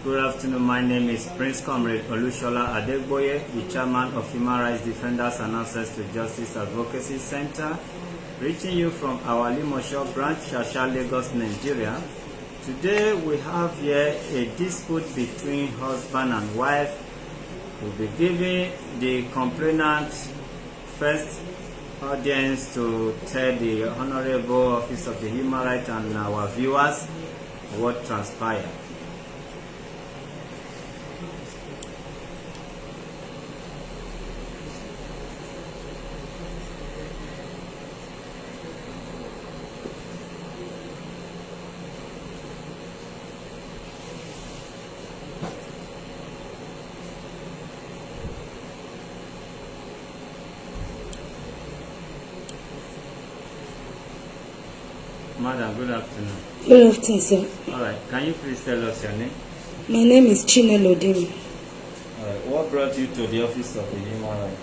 Good afternoon. My name is Prince Comrade Olushola Adegboye, the Chairman of Human Rights Defenders and Access to Justice Advocacy Center, reaching you from our Limosho branch, Shasha, Lagos, Nigeria. Today we have here a dispute between husband and wife. We'll be giving the complainant first audience to tell the Honorable Office of the Human Rights and our viewers what transpired. Madam, good afternoon. Good afternoon, sir. All right. Can you please tell us your name? My name is Chinelodin. All right. What brought you to the Office of the Human Rights?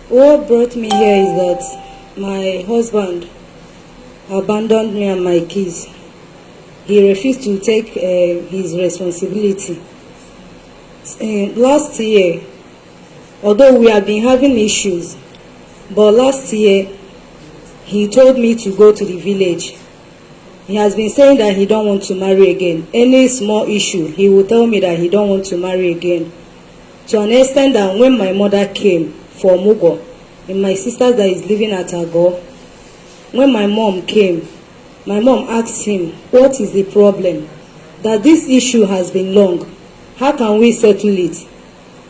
What brought me here is that my husband abandoned me and my kids. He refused to take his responsibility. Last year, although we have been having issues, but last year, he told me to go to the village. He has been saying that he don't want to marry again. Any small issue, he will tell me that he don't want to marry again. To an extent that when my mother came for Mugo, and my sister that is living at Ago, when my mom came, my mom asked him, what is the problem? That this issue has been long. How can we settle it?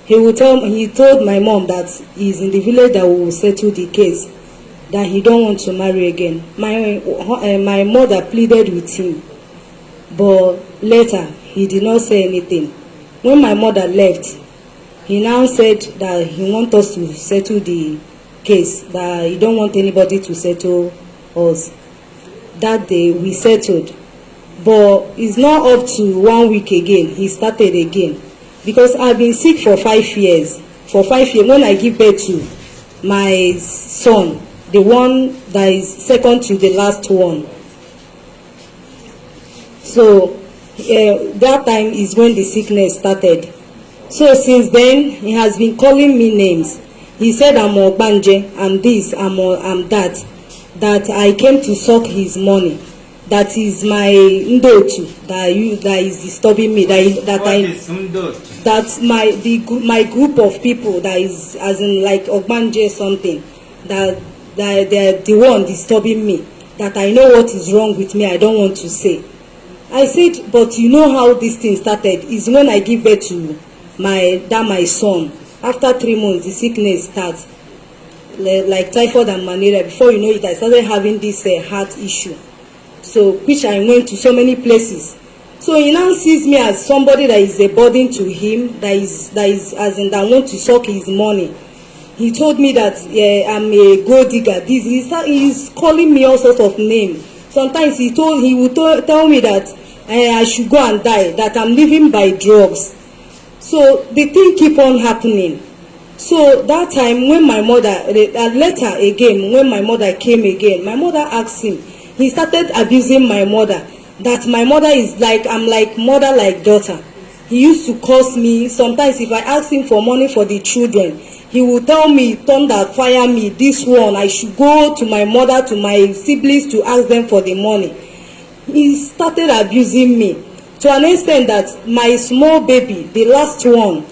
He told my mom that he's in the village that we will settle the case, that he don't want to marry again. My mother pleaded with him, but later he did not say anything. When my mother left, he now said that he wants us to settle the case, that he don't want anybody to settle us. That day we settled, but it's not up to 1 week again. He started again, because I've been sick for 5 years. For 5 years, when I give birth to my son, the one that is second to the last one. So that time is when the sickness started. So since then, he has been calling me names. He said I'm Ogbanje, I'm this, I'm that. That I came to suck his money. That is my ndotu that is disturbing me. That's my group of people that is as in like Ogbanje something. That they're the one disturbing me, that I know what is wrong with me, I don't want to say. I said, but you know how this thing started is when I give birth to my son. After 3 months, the sickness starts, like typhoid and malaria. Before you know it, I started having this heart issue. So, which I went to so many places. So he now sees me as somebody that is a burden to him, that is as in that want to suck his money. He told me that I'm a gold digger. He's calling me all sorts of names. Sometimes he would tell me that I should go and die, that I'm living by drugs. So the thing keep on happening. So that time when my mother, later again, when my mother came again, my mother asked him, he started abusing my mother, that my mother is like, I'm like mother like daughter. He used to curse me. Sometimes if I ask him for money for the children, he will tell me, thunder, fire me, this one, I should go to my mother, to my siblings to ask them for the money. He started abusing me to an extent that my small baby, the last one,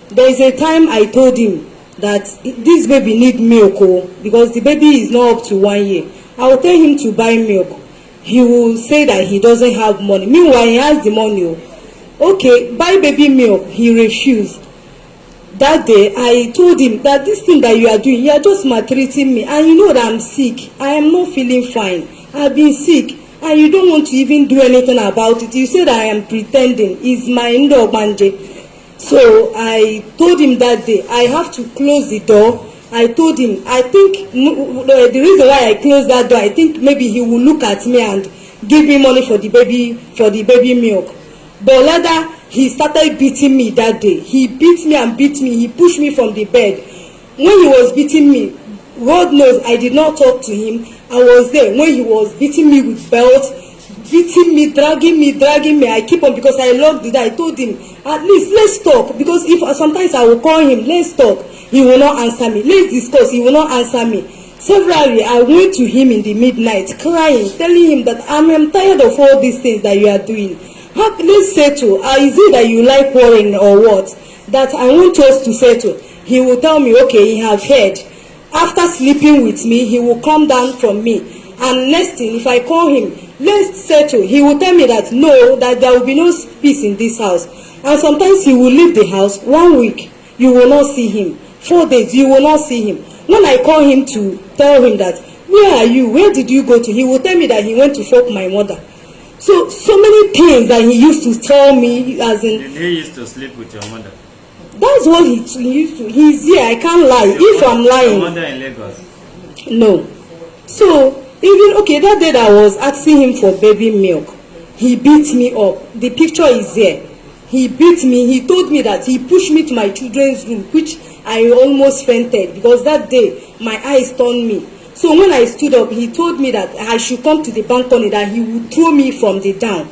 there is a time I told him that this baby need milk, because the baby is not up to 1 year. I will tell him to buy milk. He will say that he doesn't have money. Meanwhile, he has the money. Okay, buy baby milk. He refused. That day, I told him that this thing that you are doing, you are just maltreating me. And you know that I'm sick. I am not feeling fine. I've been sick. And you don't want to even do anything about it. You say that I am pretending. It's my Ndogmanje. So I told him that day, I have to close the door. I told him, I think the reason why I closed that door, I think maybe he will look at me and give me money for the baby milk. But later, he started beating me that day. He beat me and beat me. He pushed me from the bed. When he was beating me, God knows I did not talk to him. I was there when he was beating me with belt, beating me, dragging me. I keep on, because I locked the door. I told him, at least let's talk, because if sometimes I will call him, let's talk, he will not answer me. Let's discuss, he will not answer me. Severally, I went to him in the midnight, crying, telling him that I'm tired of all these things that you are doing. Let's settle. Is it that you like quarreling or what? That I want us to settle. He will tell me, okay, he have heard. After sleeping with me, he will come down from me. And next thing, if I call him, let's settle, he will tell me that no, that there will be no peace in this house. And sometimes he will leave the house 1 week, you will not see him. 4 days, you will not see him. When I call him to tell him that, where are you? Where did you go to? He will tell me that he went to fuck my mother. So many things that he used to tell me, as in... Did he used to sleep with your mother? That's what he used to. He's here, I can't lie. If I'm lying... Your mother in Lagos? No. So, even, okay, that day that I was asking him for baby milk, he beat me up. The picture is there. He beat me. He told me that he pushed me to my children's room, which I almost fainted, because that day my eyes turned me. So when I stood up, he told me that I should come to the balcony, that he would throw me from the down.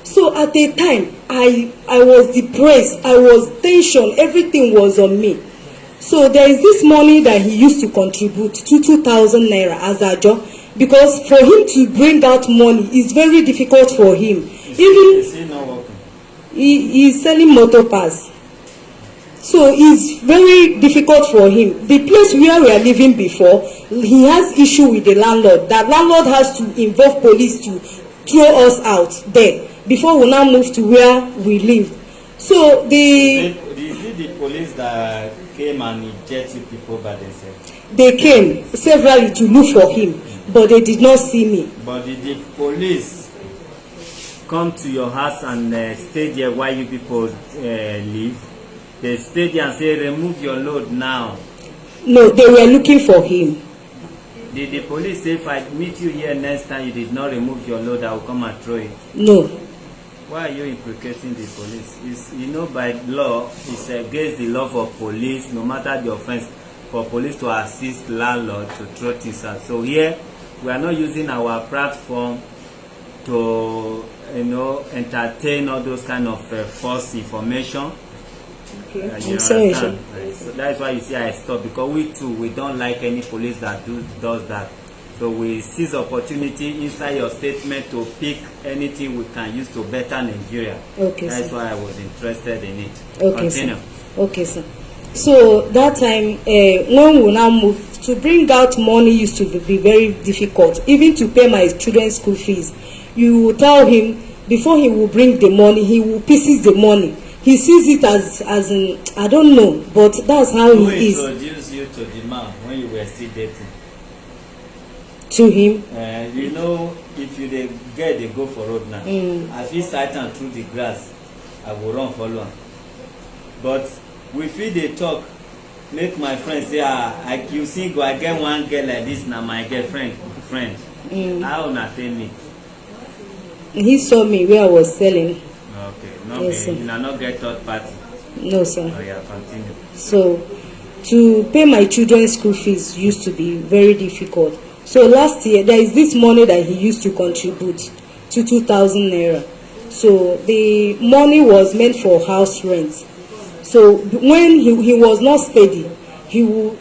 So at the time, I was depressed. I was tension. Everything was on me. So there is this money that he used to contribute, 2,000 naira as a job, because for him to bring out money is very difficult for him. Is he not working? He is selling motor pass. So it's very difficult for him. The place where we are living before, he has issue with the landlord. That landlord has to involve police to throw us out there before we now move to where we live. So Is it the police that came and ejected people by themselves? They came severally to look for him, but they did not see me. But did the police come to your house and stay there while you people leave? They stayed there and say, remove your load now. No, they were looking for him. Did the police say, if I meet you here next time, you did not remove your load, I will come and throw it? No. Why are you implicating the police? It's, you know, by law, it's against the law for police, no matter the offense, for police to assist landlord to throw things out. So here, we are not using our platform to, you know, entertain all those kind of false information. Okay. I'm sorry, sir. So that's why you see I stop, because we too, we don't like any police that does that. So we seize opportunity inside your statement to pick anything we can use to better Nigeria. Okay, that's sir. why I was interested in it. Okay, continue. sir. Okay, sir. So that time, when we now moved, to bring out money used to be very difficult. Even to pay my children's school fees, you will tell him before he will bring the money, he will pieces the money. He sees it as in, I don't know, but that's how he is. Who introduced you to the man when you were still dating? To him? You know, if you get they go for road now, I feel certain through the grass, I will run follow him. But we feel they talk, make my friend say, you see, go, I get one girl like this, now my girlfriend, friend. How not tell me? He saw me where I was selling. Okay, no, yes, sir. You not get third party. No, sir. Oh yeah, continue. So, to pay my children's school fees used to be very difficult. So last year, there is this money that he used to contribute to 2,000 naira. So the money was meant for house rent. So when he was not steady, he will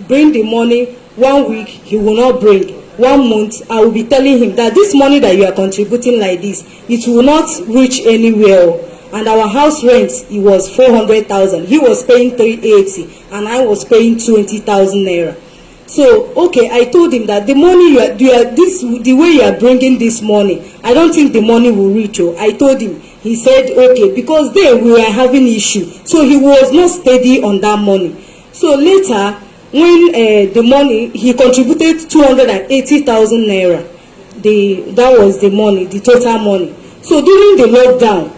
bring the money 1 week, he will not bring. 1 month, I will be telling him that this money that you are contributing like this, it will not reach anywhere. And our house rent, it was 400,000. He was paying 380, and I was paying 20,000 naira. So, okay, I told him that the money the way you are bringing this money, I don't think the money will reach you. I told him. He said, okay, because then we were having issue. So he was not steady on that money. So later, when the money, he contributed 280,000 naira. That was the money, the total money. So during the lockdown,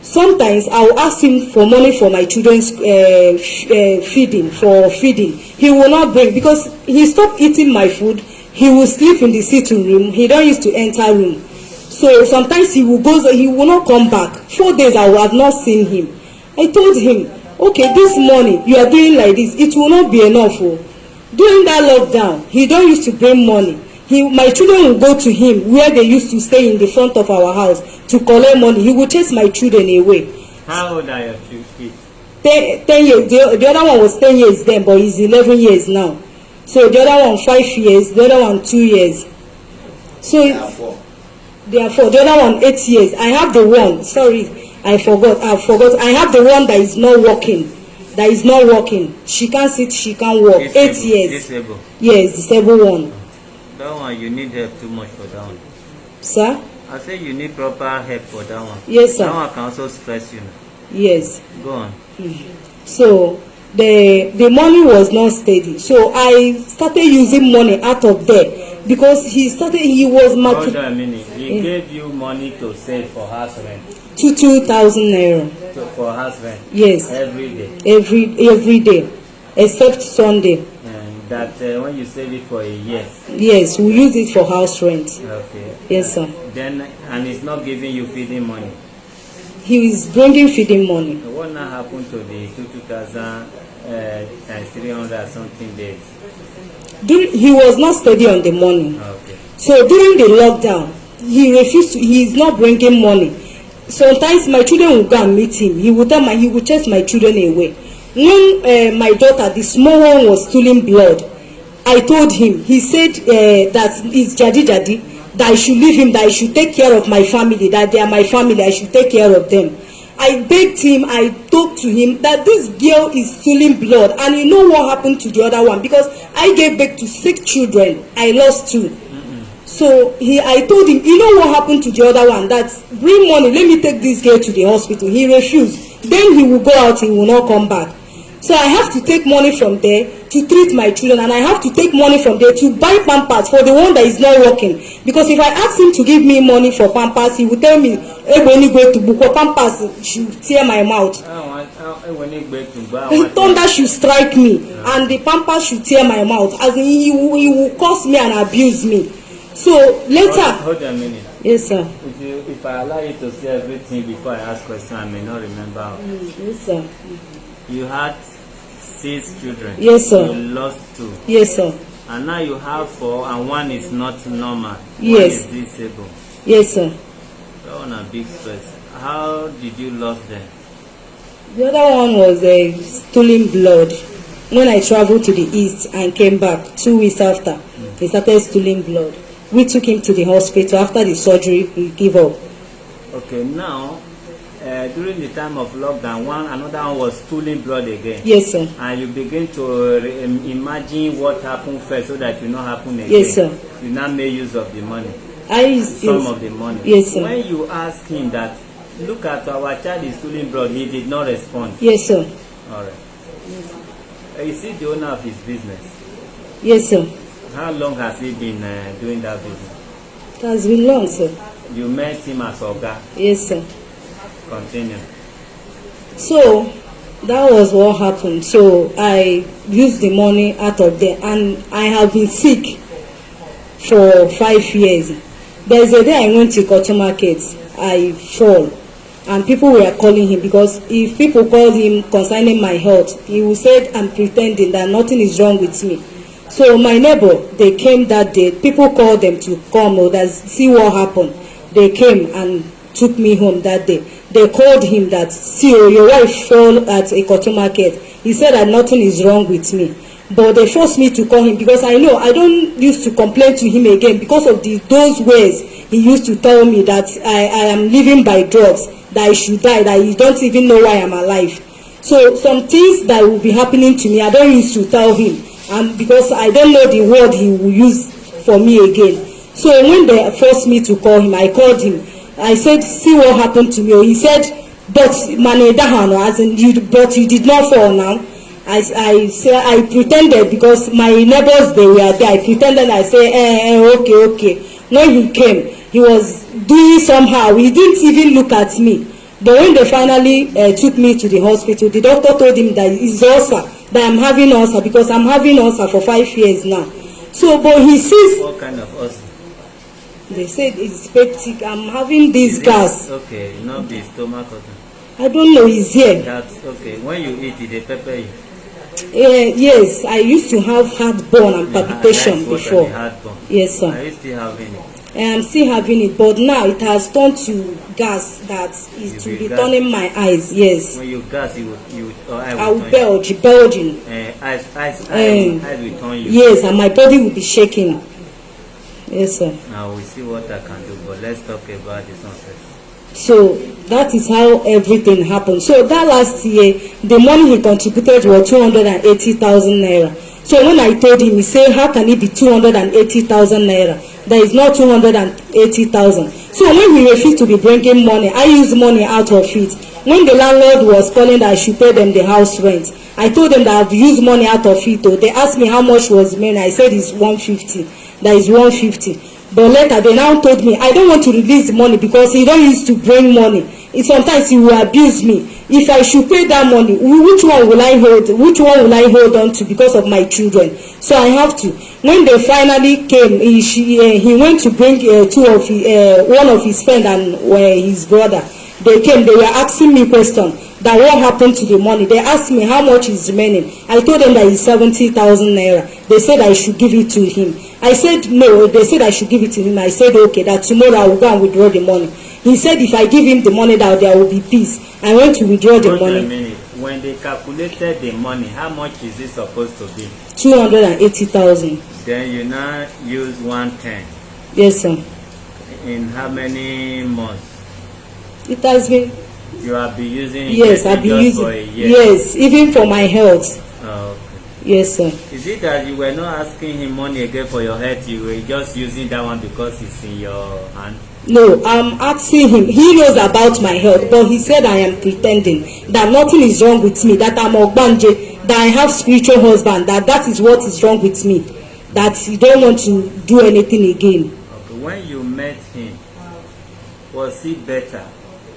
sometimes I will ask him for money for my children's feeding. He will not bring, because he stopped eating my food. He will sleep in the sitting room. He don't used to enter room. So sometimes he will go, he will not come back. 4 days I have not seen him. I told him, okay, this money you are doing like this, it will not be enough. Oh. During that lockdown, he don't used to bring money. my children will go to him where they used to stay in the front of our house to collect money. He will chase my children away. How old are your kids? 10 years. The other one was 10 years then, but he's 11 years now. So the other one 5 years, the other one 2 years. So therefore the other one 8 years. I have the one, sorry, I forgot. I have the one that is not working. She can't sit, she can't walk. Disabled. 8 years. Disabled. Yes, disabled one. That one, you need help too much for that one. Sir? I say you need proper help for that one. Yes, sir. That one can also stress you. Yes. Go on. So the money was not steady. So I started using money out of there because he was Hold on a minute. He gave you money to save for house rent. 2,000 naira. For house rent. Yes. Every day. Every day, except Sunday. And that when you save it for a year. Yes, we use it for house rent. Okay. Yes, sir. Then and it's not giving you feeding money. He is bringing feeding money. What now happened to the 2,000 times 300 something days? He was not steady on the money. Okay. So during the lockdown, he refused to. He is not bringing money. Sometimes my children will go and meet him. He will chase my children away. When my daughter, the small one, was stealing blood, I told him. He said that it's jadi, that I should leave him, that I should take care of my family, that they are my family, I should take care of them. I begged him, I talked to him that this girl is stealing blood, and you know what happened to the other one, because I gave birth to 6 children, I lost 2. So I told him, you know what happened to the other one, that bring money, let me take this girl to the hospital. He refused. Then he will go out, he will not come back. So I have to take money from there to treat my children, and I have to take money from there to buy pampers for the one that is not working. Because if I ask him to give me money for pampers, he will tell me, when you go to book for pampers, should tear my mouth. Thunder should strike me, and the pampers should tear my mouth. As in, he will curse me and abuse me. So later. Hold a minute. Yes, sir. If I allow you to say everything before I ask question, I may not remember. Yes, sir. You had 6 children. Yes, sir. You lost 2. Yes, sir. And now you have 4, and 1 is not normal. Yes. 1 is disabled. Yes, sir. That one a big stress. How did you lose them? The other one was stealing blood. When I traveled to the east and came back 2 weeks after, he started stealing blood. We took him to the hospital. After the surgery, he gave up. Okay, now during the time of lockdown, another one was stealing blood again. Yes, sir. And you begin to imagine what happened first, so that you not happen again. Yes, sir. You now make use of the money. Some of the money. Yes, sir. When you ask him that, look at our child is stealing blood, he did not respond. Yes, sir. All right. Is he the owner of his business? Yes, sir. How long has he been doing that business? It has been long, sir. You met him as Oga? Yes, sir. Continue. So that was what happened. So I used the money out of there, and I have been sick for 5 years. There's a day I went to Cotton Market, I fall, and people were calling him, because if people called him concerning my health, he will say I'm pretending that nothing is wrong with me. So my neighbor, they came that day. People called them to come or see what happened. They came and took me home that day. They called him that, see, your wife fell at a cotton market. He said that nothing is wrong with me. But they forced me to call him, because I know I don't used to complain to him again because of those ways he used to tell me that I am living by drugs, that I should die, that he don't even know why I'm alive. So some things that will be happening to me, I don't used to tell him, and because I don't know the word he will use for me again. So when they forced me to call him, I called him. I said, see what happened to me. He said, but as in but you did not fall now. I said, I pretended, because my neighbors, they were there. I pretended. I said, okay. When he came, he was doing somehow. He didn't even look at me. But when they finally took me to the hospital, the doctor told him that it's ulcer, that I'm having ulcer, because I'm having ulcer for 5 years now. So, but he sees. What kind of ulcer? They said it's peptic. I'm having this gas. Okay, not the stomach ulcer. I don't know. It's here. That's okay. When you eat it, they pepper you. Yes, I used to have heartburn and palpitation before. Yes, sir. Are you still having it? I'm still having it, but now it has turned to gas that is to be turning my eyes. Yes. When you gas, I will belching. Eyes will turn you. Yes, and my body will be shaking. Yes, sir. Now we see what I can do, but let's talk about this one first. So that is how everything happened. So that last year, the money he contributed was 280,000 naira. So when I told him, he said, how can it be 280,000 naira? There is not 280,000. So when he refused to be bringing money, I used money out of it. When the landlord was calling that I should pay them the house rent, I told them that I've used money out of it. They asked me how much was money. I said it's 150. That is 150. But later they now told me I don't want to release the money because he don't used to bring money. Sometimes he will abuse me. If I should pay that money, which one will I hold? Which one will I hold on to because of my children? So I have to. When they finally came, he went to bring one of his friend and his brother. They came. They were asking me question that what happened to the money. They asked me how much is remaining. I told them that it's 70,000 naira. They said I should give it to him. I said no. They said I should give it to him. I said okay, that tomorrow I will go and withdraw the money. He said if I give him the money that there will be peace. I went to withdraw the money. Wait a minute. When they calculated the money, how much is it supposed to be? 280,000. Then you now use 110. Yes, sir. In how many months? It has been. You have been using. Yes, I've been using. For a year. Yes, even for my health. Oh, okay. Yes, sir. Is it that you were not asking him money again for your health? You were just using that one because it's in your hand? No, I'm asking him. He knows about my health, but he said I am pretending that nothing is wrong with me, that I'm ogbanje, that I have spiritual husband, that is what is wrong with me, that he don't want to do anything again. Okay. When you met him, was he better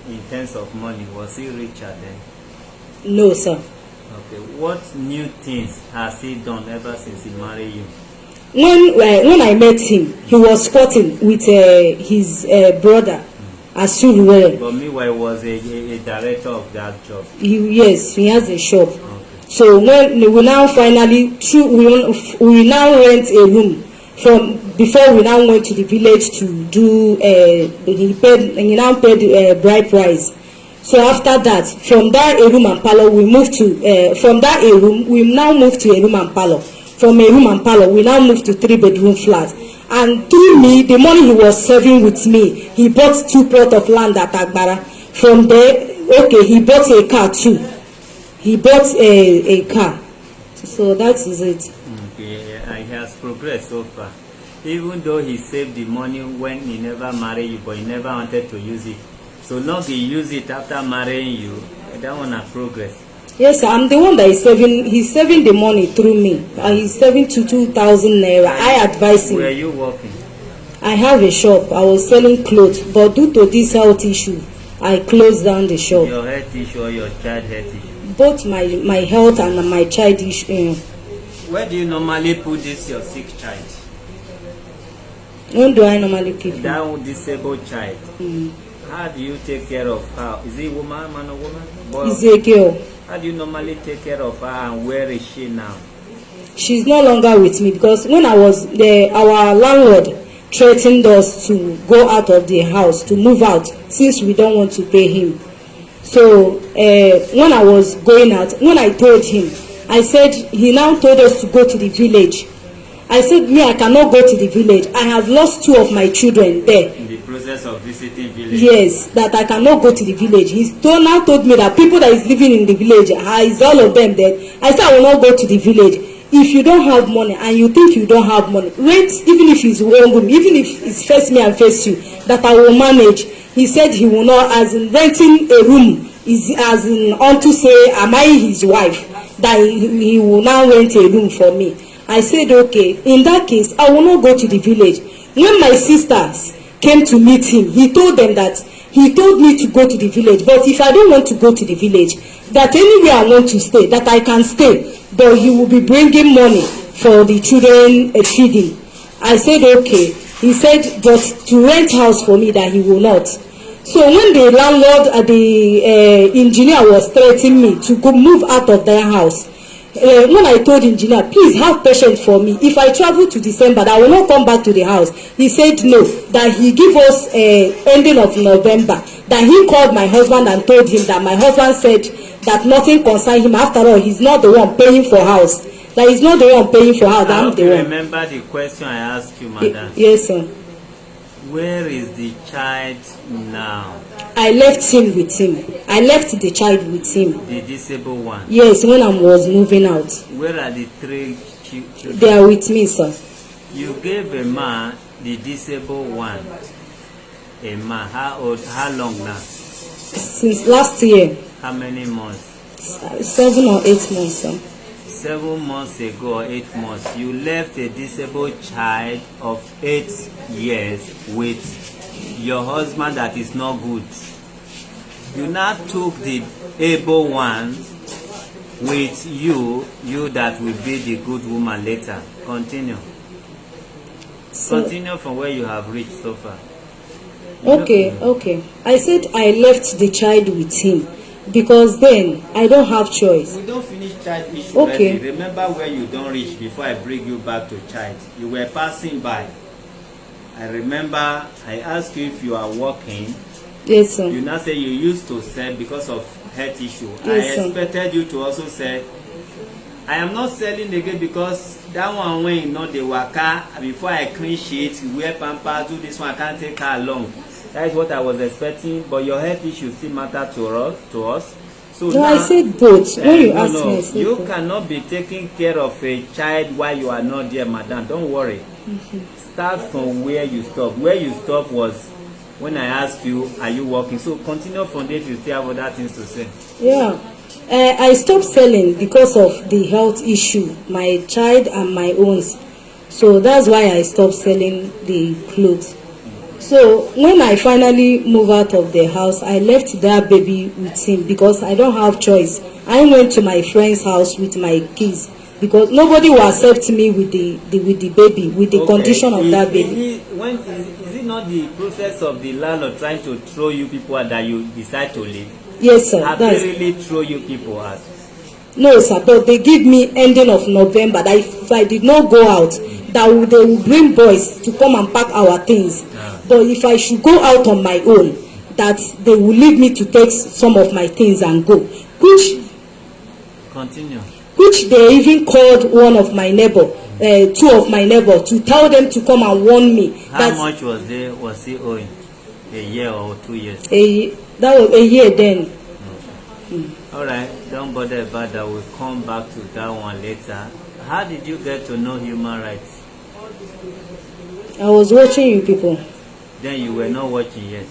in terms of money? Was he richer then? No, sir. Okay. What new things has he done ever since he married you? When I met him, he was squatting with his brother, Asuru. But meanwhile, he was a director of that job. Yes, he has a shop. Okay. So when we now finally, we now rent a room from before we now went to the village to do. He now paid bride price. So after that, from that a room and parlor, we moved to from that a room. We now moved to a room and parlor. From a room and parlor, we now moved to 3-bedroom flat. And through me, the money he was saving with me, he bought 2 plots of land at Agbara. From there, okay, he bought a car too. He bought a car. So that is it. Okay, and he has progressed so far. Even though he saved the money when he never married you, but he never wanted to use it. So long he used it after marrying you, that one has progress. Yes, sir, I'm the one that is saving. He's saving the money through me. He's saving to 2,000 naira. I advise him. Where are you working? I have a shop. I was selling clothes, but due to this health issue, I closed down the shop. Your health issue or your child health issue? Both my health and my child issue. Where do you normally put this your sick child? When do I normally keep him? That disabled child. How do you take care of her? Is it a woman, man or woman? Boy? Is a girl. How do you normally take care of her and where is she now? She's no longer with me because when I was there, our landlord threatened us to go out of the house, to move out, since we don't want to pay him. So when I was going out, when I told him, I said, he now told us to go to the village. I said, me, I cannot go to the village. I have lost 2 of my children there. In the process of visiting village? Yes, that I cannot go to the village. He now told me that people that is living in the village, is all of them dead. I said, I will not go to the village. If you don't have money and you think you don't have money, rent, even if it's 1 room, even if it's face me and face you, that I will manage. He said he will not, as in renting a room, is as in unto say, am I his wife, that he will now rent a room for me. I said, okay, in that case, I will not go to the village. When my sisters came to meet him, he told them that he told me to go to the village, but if I don't want to go to the village, that anywhere I want to stay, that I can stay, but he will be bringing money for the children feeding. I said, okay. He said, but to rent house for me, that he will not. So when the landlord, the engineer was threatening me to go move out of their house, when I told engineer, please have patience for me. If I travel to December, I will not come back to the house. He said no, that he give us ending of November. That he called my husband and told him that my husband said that nothing concern him. After all, he's not the one paying for house. That he's not the one paying for house. I'm the one. Remember the question I asked you, madam? Yes, sir. Where is the child now? I left him with him. I left the child with him. The disabled one? Yes, when I was moving out. Where are the 3 children? They are with me, sir. You gave a man the disabled one. A man, how old, how long now? Since last year. How many months? 7 or 8 months, sir. 7 months ago or 8 months, you left a disabled child of 8 years with your husband that is not good. You now took the able one with you that will be the good woman later. Continue. Continue from where you have reached so far. Okay. I said I left the child with him because then I don't have choice. We don't finish child issue already. Remember where you don't reach before I bring you back to child. You were passing by. I remember I asked you if you are working. Yes, sir. You now say you used to sell because of health issue. Yes, I expected you to also say, I am not selling again because that one when you know the waka before I clean sheet, wear pampers, do this one, I can't take her along. That is what I was expecting, but your health issue still matter to us. So no, now, I said both. When you asked me, I said you both. cannot be taking care of a child while you are not there, madam. Don't worry. Start from where you stop. Where you stop was when I asked you, are you working? So continue from there if you still have other things to say. Yeah. I stopped selling because of the health issue, my child and my own. So that's why I stopped selling the clothes. So when I finally moved out of the house, I left that baby with him because I don't have choice. I went to my friend's house with my kids because nobody will accept me with the baby, with the condition of that baby. Is it not the process of the landlord trying to throw you people out that you decide to leave? Yes, sir. Have they really throw you people out? No, sir, but they give me ending of November that if I did not go out, that they will bring boys to come and pack our things. But if I should go out on my own, that they will leave me to take some of my things and go. Which they even called one of my neighbor, 2 of my neighbor, to tell them to come and warn me. How much was he owing? A year or 2 years? That was a year then. All right, don't bother about that. We'll come back to that one later. How did you get to know human rights? I was watching you people. Then you were not watching yet?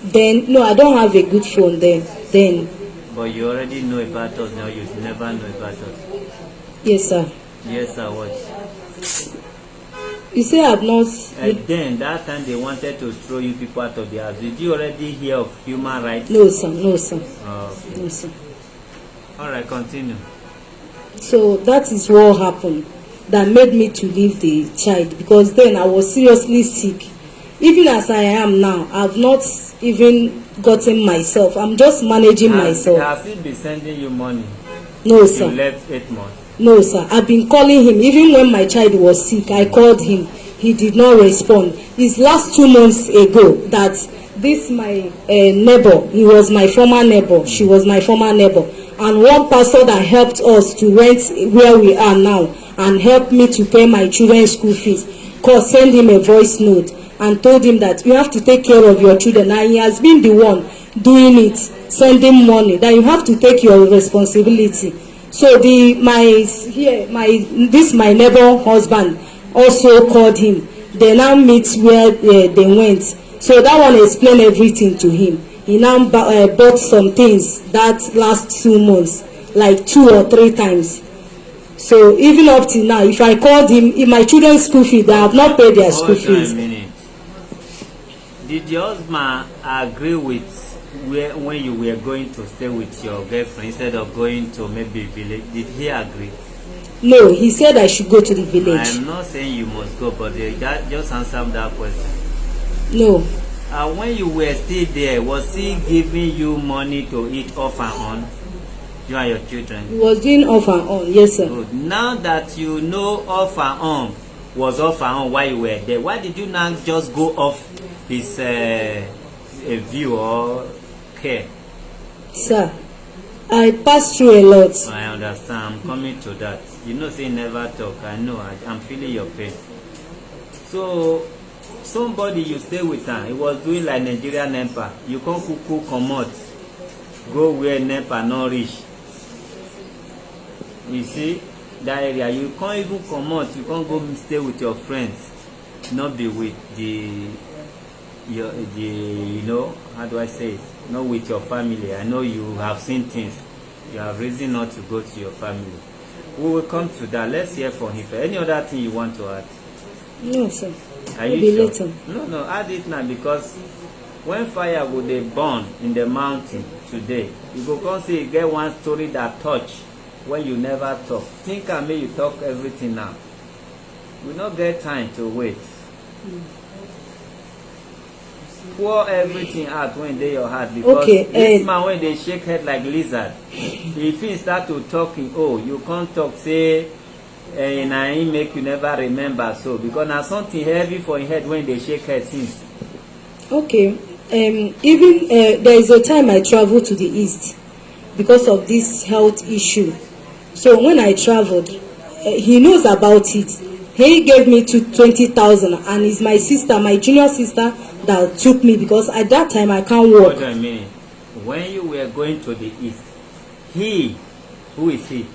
Then, no, I don't have a good phone then. But you already know about us now, you never know about us. Yes, sir. Yes, sir, what? You say I've not... then, that time they wanted to throw you people out of the house. Did you already hear of human rights? No, sir. No, sir. Okay. No, sir. All right, continue. So that is what happened that made me to leave the child, because then I was seriously sick. Even as I am now, I've not even gotten myself. I'm just managing myself. Has he been sending you money? No, sir. You left 8 months? No, sir. I've been calling him. Even when my child was sick, I called him. He did not respond. It's last 2 months ago that this my neighbor, he was my former neighbor, she was my former neighbor, and one pastor that helped us to rent where we are now and helped me to pay my children's school fees, send him a voice note and told him that you have to take care of your children, and he has been the one doing it, sending money, that you have to take your responsibility. So my neighbor husband also called him. They now meet where they went. So that one explained everything to him. He now bought some things that last 2 months, like 2 or 3 times. So even up till now, if I called him, in my children's school fees, they have not paid their school fees. Did your husband agree with when you were going to stay with your girlfriend instead of going to maybe village? Did he agree? No, he said I should go to the village. I'm not saying you must go, but just answer that question. No. When you were still there, was he giving you money to eat off and on? You and your children? He was doing off and on, yes sir. Good. Now that you know off and on was off and on while you were there, why did you not just go off his view or care? Sir, I passed through a lot. I understand. I'm coming to that. You know, say never talk. I know. I'm feeling your pain. So, somebody you stay with her, he was doing like Nigerian NEPA. You can't come out, go where NEPA not reach. You see, that area, you can't even come out. You can't go stay with your friends, not be with you know, how do I say it? Not with your family. I know you have seen things. You have reason not to go to your family. We will come to that. Let's hear from him. Any other thing you want to add? No, sir. Are you sure? Later. No, add it now, because when fire go dey burn in the mountain today, you go come see you get one story that touch when you never talk. Think and make you talk everything now. We not get time to wait. Pour everything out when they your heart, because this man when they shake head like lizard, if he start to talking, oh, you can't talk, say and I make you never remember, so because now something heavy for your head when they shake head since. Okay, even there is a time I traveled to the east because of this health issue. So when I traveled, he knows about it. He gave me 20,000, and it's my sister, my junior sister, that took me, because at that time I can't walk. What do I mean? When you were going to the east, who is he?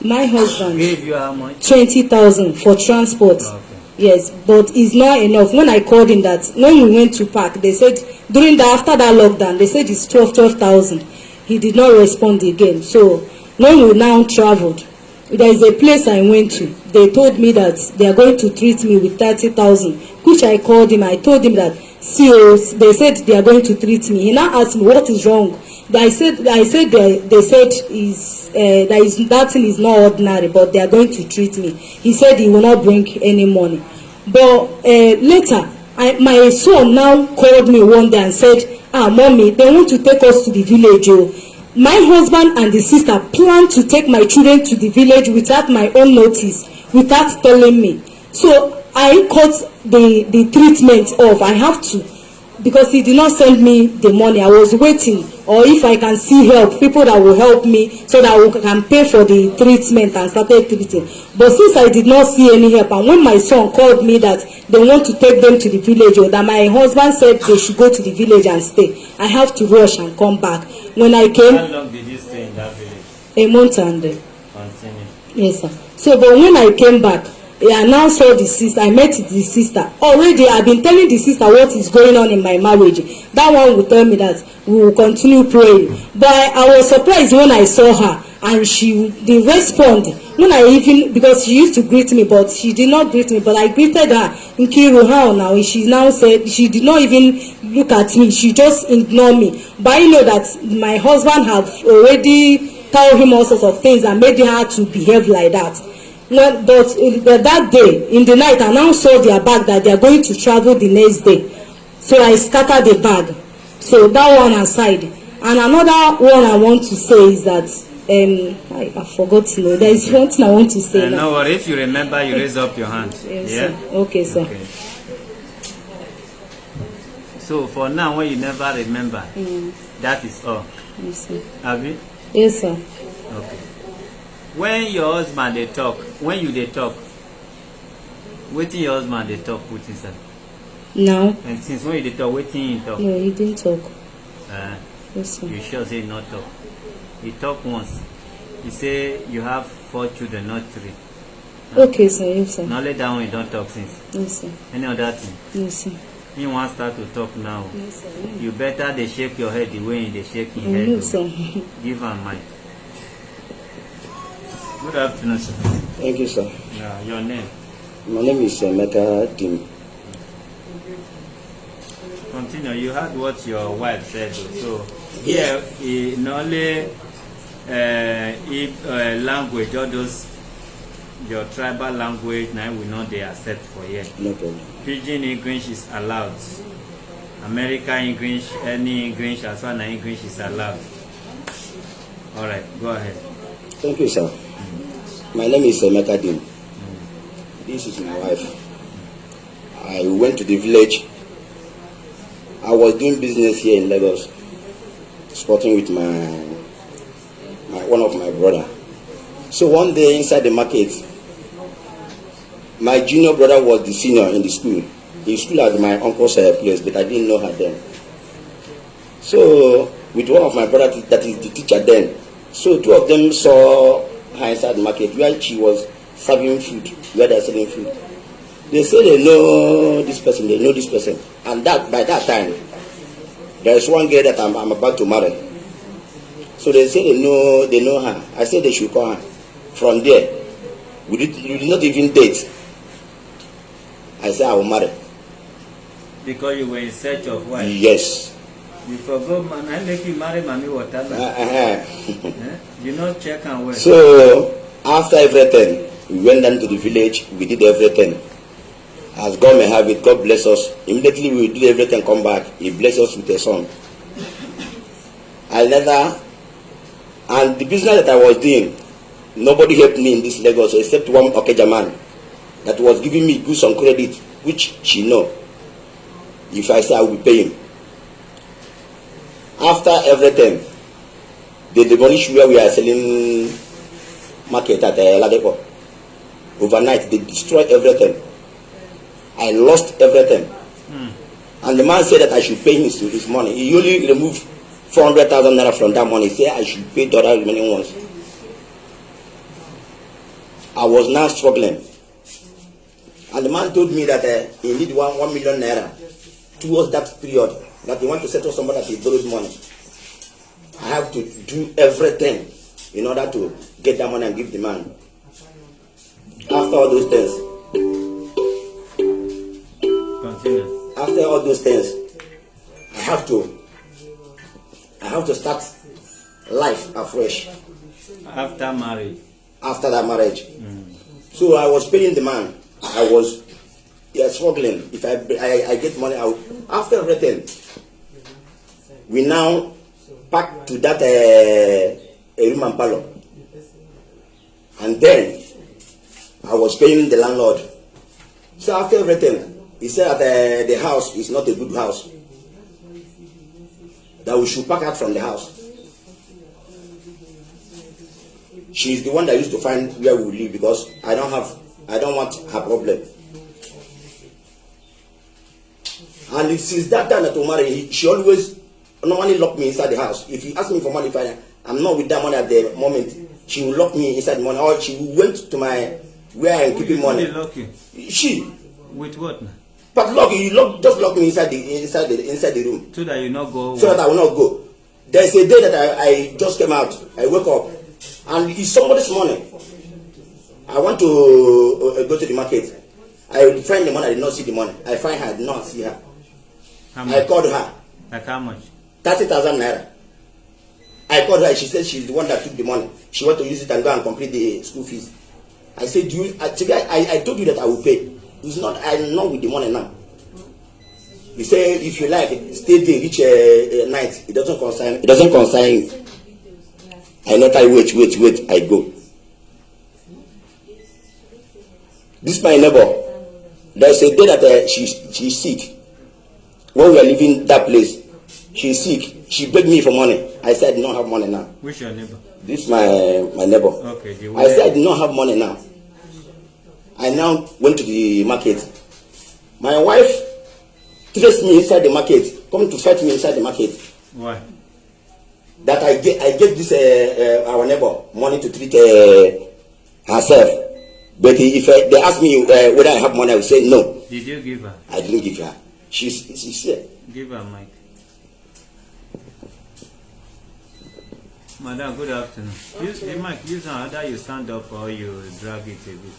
My husband gave you how much? 20,000 for transport. Okay. Yes, but it's not enough. When I called him that, when we went to park, they said after that lockdown, they said it's 12,000. He did not respond again. So when we now traveled, there is a place I went to. They told me that they are going to treat me with 30,000, which I called him. I told him that, see, they said they are going to treat me. He now asked me what is wrong. They said that thing is not ordinary, but they are going to treat me. He said he will not bring any money. But later, my son now called me one day and said, mommy, they want to take us to the village. My husband and the sister plan to take my children to the village without my own notice, without telling me. So I cut the treatment off. I have to, because he did not send me the money. I was waiting, or if I can see help, people that will help me so that I can pay for the treatment and started treating. But since I did not see any help, and when my son called me that they want to take them to the village, or that my husband said they should go to the village and stay, I have to rush and come back. When I came, how long did you stay in that village? A month and continue. Yes, sir. So, but when I came back, I now saw the sister. I met the sister. Already, I've been telling the sister what is going on in my marriage. That one will tell me that we will continue praying. But I was surprised when I saw her, and she did respond. When because she used to greet me, but she did not greet me. But I greeted her. Nkiru, how now? She now said she did not even look at me. She just ignored me. But I know that my husband have already told him all sorts of things and made her to behave like that. But that day, in the night, I now saw their bag that they are going to travel the next day. So I scattered the bag. So that one aside. And another one I want to say is that, I forgot to know. There is one thing I want to say. No worry, if you remember, you raise up your hand. Yes, yeah? Sir. Okay, sir. Okay. So for now, when you never remember, that is all. Yes, sir. Abi? Yes, sir. Okay. When your husband they talk, when you they talk, wetin your husband they talk put inside? No. And since when you they talk, wetin he talk? No, he didn't talk. Yes, sir. You sure say he not talk? He talk once. He say you have 4 children, not 3. Okay, sir. Yes, sir. Now let that one you don't talk since. Yes, sir. Any other thing? Yes, sir. You want start to talk now. Yes, sir. You better they shake your head the way they shake your head. Yes, sir. Give her mic. Good afternoon, sir. Thank you, sir. Yeah, your name? My name is Meka Dim. Continue. You heard what your wife said. So here, in only language, all those your tribal language, now we know they accept for here. No problem. Pidgin English is allowed. American English, any English, as well as English is allowed. All right, go ahead. Thank you, sir. My name is Emeka Dim. This is my wife. I went to the village. I was doing business here in Lagos, sporting with one of my brother. So one day inside the market, my junior brother was the senior in the school. In school at my uncle's place, but I didn't know her then. So with one of my brothers that is the teacher then, so two of them saw her inside the market where she was serving food, where they're selling food. They say they know this person, they know this person. And that by that time, there is one girl that I'm about to marry. So they say they know her. I said they should call her. From there, we did not even date. I said I will marry. Because you were in search of wife? Yes. You forgot, man, I make you marry Mami Watala. You not check and wait. So, after everything, we went down to the village, we did everything. As God may have it, God bless us. Immediately we did everything, come back. He blessed us with a son. And the business that I was doing, nobody helped me in this Lagos except one Okeja man that was giving me goods on credit, which she know. If I say I will be paying. After everything, they demolished where we are selling market at Ladepo. Overnight, they destroyed everything. I lost everything. And the man said that I should pay him his money. He only removed 400,000 naira from that money. He said I should pay the other remaining ones. I was now struggling. And the man told me that he need 1 million naira towards that period. That he want to settle somebody that he borrowed money. I have to do everything in order to get that money and give the man. After all those things. Continue. After all those things, I have to start life afresh. After marriage? After that marriage. So I was paying the man. I was struggling. If I get money out. After everything, we now pack to that room and parlor. And then I was paying the landlord. So after everything, he said that the house is not a good house. That we should pack out from the house. She's the one that used to find where we live because I don't want her problem. And since that time that we married, she always normally lock me inside the house. If he asks me for money, if I'm not with that money at the moment, she will lock me inside the money, or she went to my where I'm keeping money. Lock you? She. With what? But just lock me inside the room. So that you not go. So that I will not go. There's a day that I just came out. I woke up, and it's somebody's money. I want to go to the market. I find the money. I did not see the money. I find her. I did not see her. How much? I called her. Like how much? 30,000 naira. I called her. She said she's the one that took the money. She want to use it and go and complete the school fees. I said, I told you that I will pay. It's not. I'm not with the money now. He said, if you like, stay there, reach night. It doesn't concern. It doesn't concern you. I not. I wait. I go. This is my neighbor. There's a day that she's sick. When we are leaving that place, she's sick. She begged me for money. I said I do not have money now. Which your neighbor? This is my neighbor. Okay. I said I do not have money now. I now went to the market. My wife traced me inside the market, come to fight me inside the market. Why? That I get this our neighbor money to treat herself. But if they ask me whether I have money, I will say no. Did you give her? I didn't give her. She's here. Give her mic. Madam, good afternoon. Use the mic. Use either you stand up or you drag it a bit.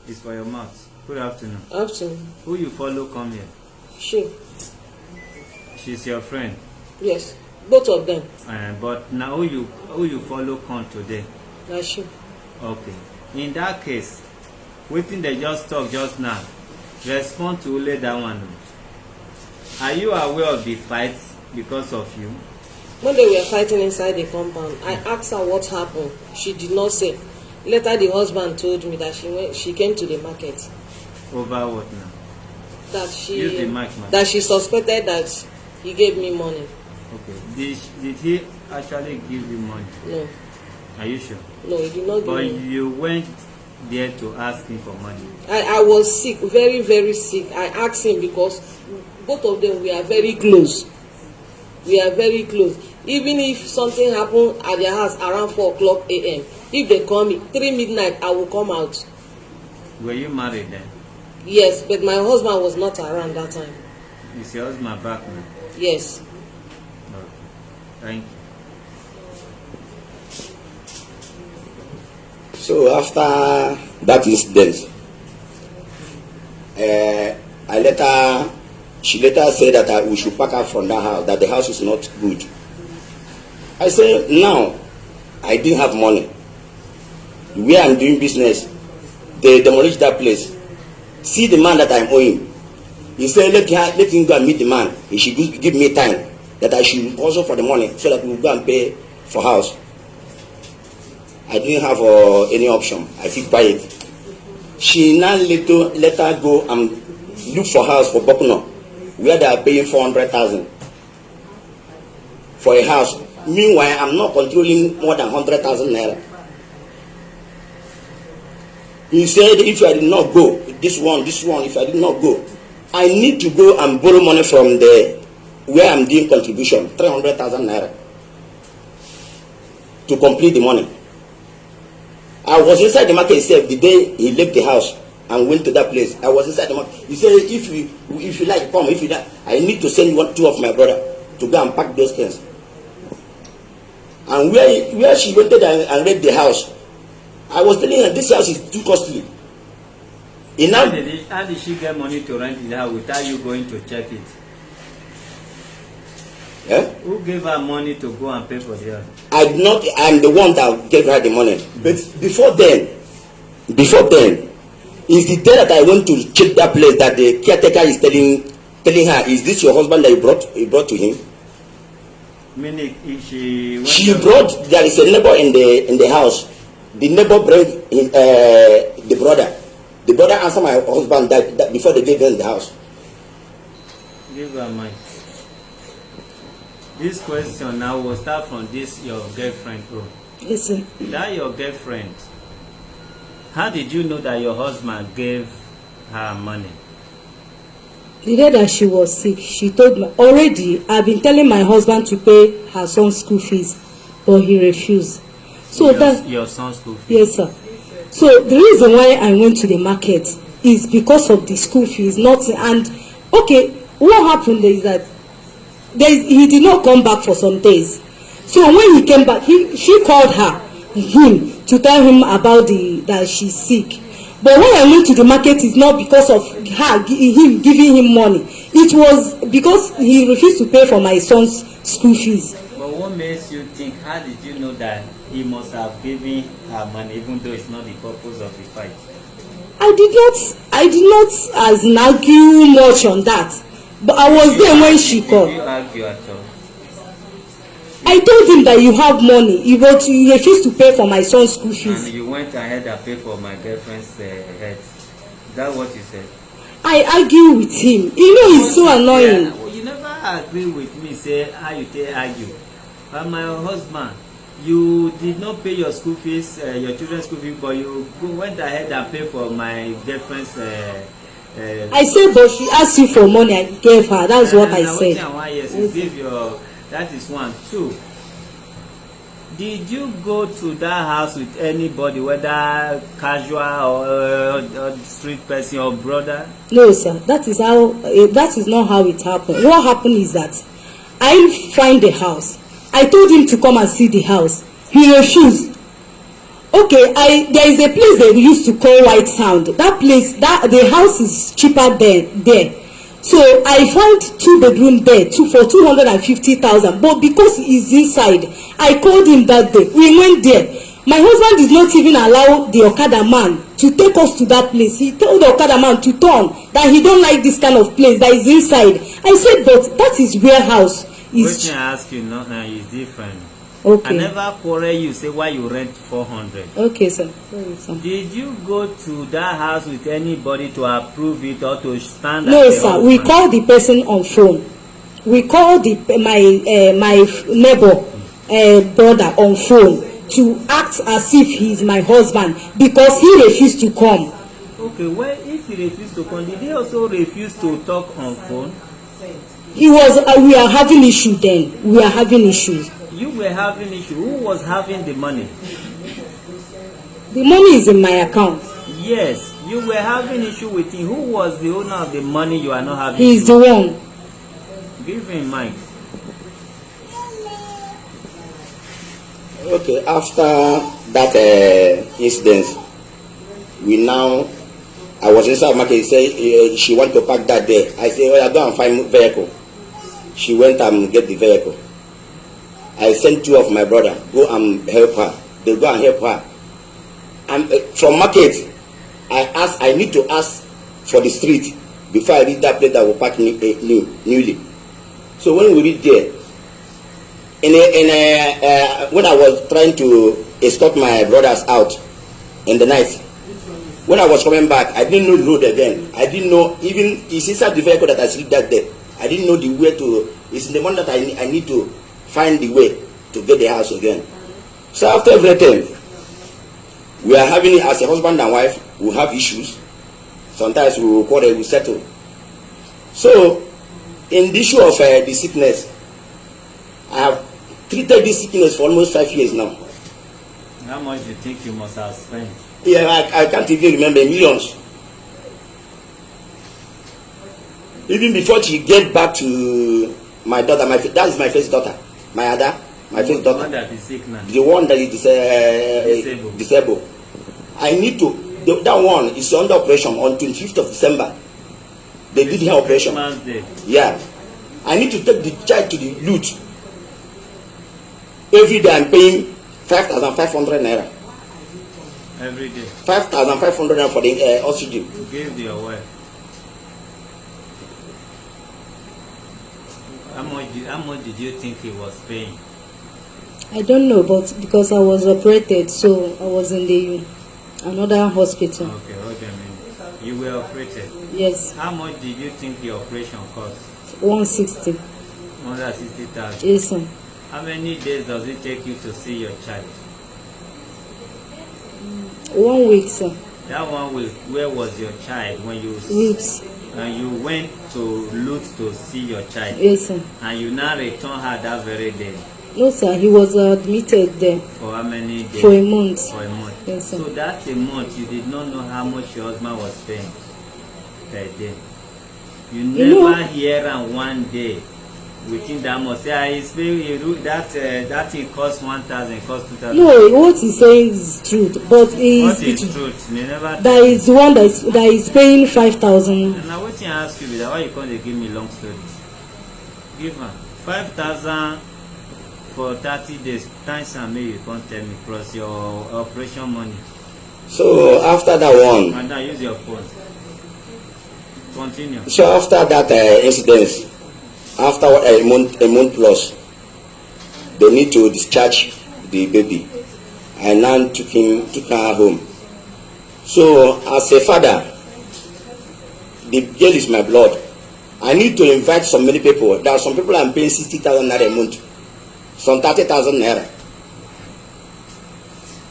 It's for your mouth. Good afternoon. Afternoon. Who you follow come here? She. She's your friend. Yes, both of them. But now who you follow come today? Na she. Okay. In that case, wetin they just talk just now, respond to only that one. Are you aware of the fight because of you? When they were fighting inside the compound, I asked her what happened. She did not say. Later, the husband told me that she came to the market. Over what now? Use the mic, man. That she suspected that he gave me money. Okay. Did he actually give you money? No. Are you sure? No, he did not give But me. you went there to ask him for money. I was sick, very, very sick. I asked him because both of them, we are very close. We are very close. Even if something happened at their house around 4 o'clock a.m., if they call me 3 midnight, I will come out. Were you married then? Yes, but my husband was not around that time. Is your husband back now? Yes. Okay. Thank you. So after that incident, she later said that we should pack her from that house, that the house is not good. I said, now, I didn't have money. Where I'm doing business, they demolished that place. See the man that I'm owing. He said, let him go and meet the man. He should give me time, that I should also for the money, so that we will go and pay for house. I didn't have any option. I keep quiet. She now let her go and look for house for Bokuno, where they are paying 400,000 for a house. Meanwhile, I'm not controlling more than 100,000 naira. He said, if I did not go, this one, if I did not go, I need to go and borrow money from where I'm doing contribution, 300,000 naira, to complete the money. I was inside the market itself the day he left the house and went to that place. I was inside the market. He said, if you like, come. If you like, I need to send two of my brother to go and pack those things. And where she went and read the house, I was telling her this house is too costly. How did she get money to rent the house without you going to check it? Yeah? Who gave her money to go and pay for the house? I'm the one that gave her the money. But before then, is the day that I went to check that place that the caretaker is telling her, is this your husband that you brought to him? Meaning she brought, there is a neighbor in the house. The neighbor bring the brother. The brother answered my husband that before they gave him the house. Give her mine. This question now will start from this your girlfriend. Listen. That your girlfriend. How did you know that your husband gave her money? The day that she was sick, she told me, already I've been telling my husband to pay her son's school fees, but he refused. So your son's school fees? Yes, sir. So the reason why I went to the market is because of the school fees, and okay, what happened is that he did not come back for some days. So when he came back, she called him to tell him about that she's sick. But when I went to the market, it's not because of him giving him money. It was because he refused to pay for my son's school fees. But what makes you think, how did you know that he must have given her money, even though it's not the purpose of the fight? I did not argue much on that. But I was there when she called. Did you argue at all? I told him that you have money. He refused to pay for my son's school fees. And you went ahead and paid for my girlfriend's head. Is that what you said? I argue with him. You know, he's so annoying. Yeah, well, you never agree with me, say how you take argue. But my husband, you did not pay your school fees, your children's school fees, but you went ahead and paid for my girlfriend's I said, but she asked you for money, I gave her. That's what I said. Yes, you give your, that is one. Two, did you go to that house with anybody, whether casual or street person or brother? No, sir. That is not how it happened. What happened is that I find the house. I told him to come and see the house. He refused. Okay, there is a place they used to call White Sound. That place, the house is cheaper there. So I found 2-bedroom there for 250,000. But because he's inside, I called him that day. We went there. My husband did not even allow the Okada man to take us to that place. He told the Okada man to turn, that he don't like this kind of place that is inside. I said, but that is warehouse. Question I ask you now is different. Okay. I never quarrel you say why you rent 400. Okay, sir. Sorry, sir. Did you go to that house with anybody to approve it or to stand? No, sir. We call the person on phone. We call my neighbor brother on phone to act as if he's my husband because he refused to come. Okay, well, if he refused to come, did he also refuse to talk on phone? He was. We are having issue then. We are having issues. You were having issue. Who was having the money? The money is in my account. Yes, you were having issue with him. Who was the owner of the money you are not having? He is the one. Give him mic. Okay, after that incident, I was inside market. He said she want to park that day. I said, "Oh, I go and find vehicle." She went and get the vehicle. I sent 2 of my brother go and help her. They go and help her. And from market, I need to ask for the street before I reach that place that will park newly. So when we reach there, when I was trying to escort my brothers out in the night, when I was coming back, I didn't know the road again. I didn't know, even it's inside the vehicle that I sleep that day. I didn't know the way to. It's in the morning that I need to find the way to get the house again. So after everything, we are having it as a husband and wife. We have issues. Sometimes we will quarrel, we settle. So in the issue of the sickness, I have treated this sickness for almost 5 years now. How much do you think you must have spent? Yeah, I can't even remember, millions. Even before she get back to my daughter, that is my first daughter, my other, my first daughter. The one that is sick now. The one that is disabled. I need to. That one is under operation on 25th of December. They did her operation. Yeah. I need to take the child to the lute. Every day I'm paying 5,500 naira. Every day. 5,500 naira for the oxygen. You gave your wife. How much did you think he was paying? I don't know, but because I was operated, so I was in the another hospital. Okay, hold on a minute. You were operated? Yes. How much did you think the operation cost? 160. 160,000. Yes, sir. How many days does it take you to see your child? 1 week, sir. That 1 week, where was your child when you Weeks. You went to loot to see your child? Yes, sir. And you now return her that very day? No, sir. He was admitted there. For how many days? For a month. For a month. Yes, sir. So that's a month. You did not know how much your husband was paying per day. You never hear on one day within that month. Say, he's paying that thing costs 1,000, costs 2,000. No, what he's saying is truth, but What is truth? You never. That is the one that is paying 5,000. Now what you ask you that why you can't give me long story? Give her 5,000 for 30 days. Times and maybe you can't tell me plus your operation money. So after that one. And now use your phone. Continue. So after that incident, after a month plus, they need to discharge the baby. I now took her home. So as a father, the girl is my blood. I need to invite so many people. There are some people I'm paying 60,000 naira a month, some 30,000 naira.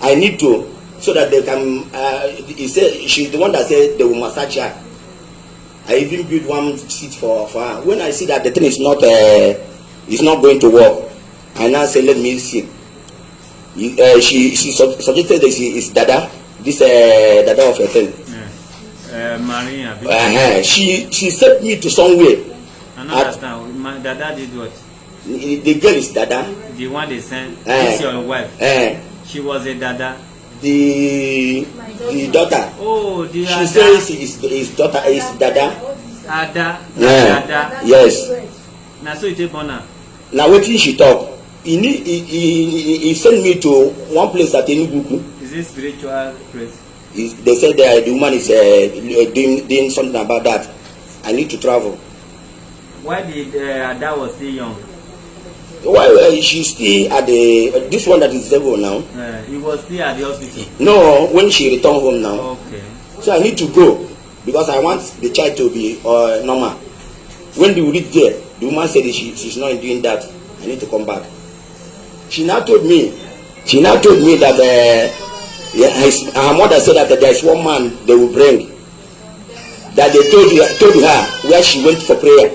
I need to, so that they can. He said she's the one that said they will massage her. I even built one seat for her. When I see that the thing is not going to work, I now say let me see. She suggested that she is Dada, this Dada of a thing. Maria. She sent me to somewhere. I don't understand. My Dada did what? The girl is Dada. The one they sent. This your wife. She was a Dada. The daughter. Oh, the she Ada. says his daughter is Dada. Ada. Dada. Yes. Now so you take on her. Now what she talk? He sent me to one place at Enugu. Is this spiritual place? They said the woman is doing something about that. I need to travel. Why did Ada was still young? Why she's still at the this one that is devil now? He was still at the hospital. No, when she returned home now. Okay. So I need to go because I want the child to be normal. When we reach there, the woman said she's not doing that. I need to come back. She now told me that her mother said that there is one man they will bring. That they told her where she went for prayer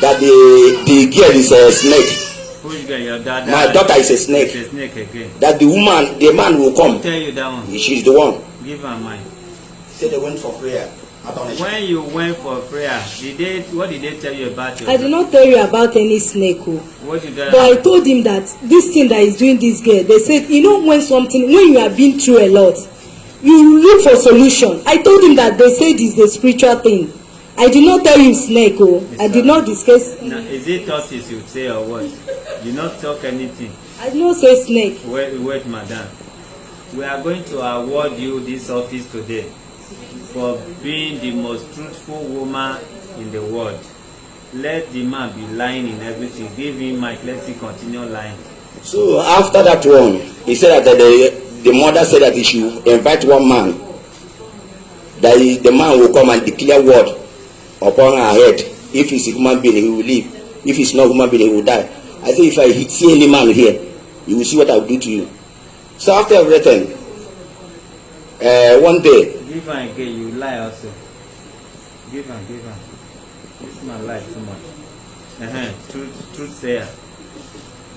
that the girl is a snake. Which girl? Your dad? My daughter is a snake. It's a snake again. That the man will come. Who tell you that one? She's the one. Give her mine. Say they went for prayer. When you went for prayer, what did they tell you about your I did not tell you about any snake. What did they But I told him that this thing that is doing this girl, they said, you know, when you have been through a lot, you look for solution. I told him that they said it's the spiritual thing. I did not tell you snake. I did not discuss. Now, is it tortoise you say or what? You not talk anything. I did not say snake. Wait, madam. We are going to award you this office today for being the most truthful woman in the world. Let the man be lying in everything. Give him mic. Let him continue lying. So after that one, he said that the mother said that he should invite one man. That the man will come and declare word upon her head. If he's a human being, he will live. If he's not a human being, he will die. I say if I see any man here, you will see what I will do to you. So after everything, one day. Give her again, you lie also. Give her. This man lie too much. Truth sayer.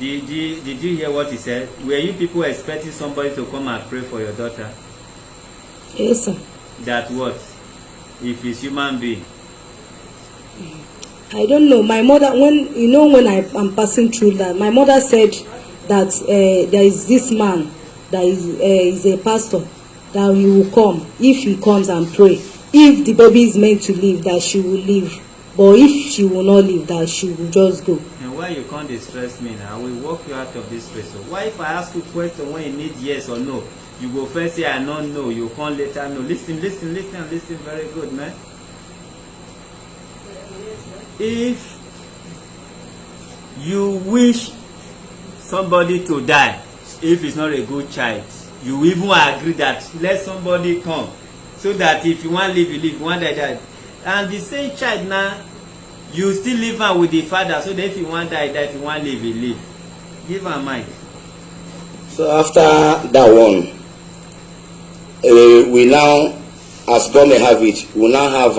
Did you hear what he said? Were you people expecting somebody to come and pray for your daughter? Yes, sir. That what? If it's human being? I don't know. My mother, when I'm passing through that, my mother said that there is this man that is a pastor, that he will come. If he comes and pray, if the baby is meant to live, that she will live. But if she will not live, that she will just go. And why you can't distress me now? I will walk you out of this place. So why if I ask you a question when you need yes or no, you go first say I don't know, you can't later know. Listen very good, man. If you wish somebody to die, if it's not a good child, you even agree that let somebody come so that if you want live, you live, you want die. And the same child now, you still live on with the father, so that if you want die, if you want live, you live. Give her mic. So after that one, we now, as God may have it, we now have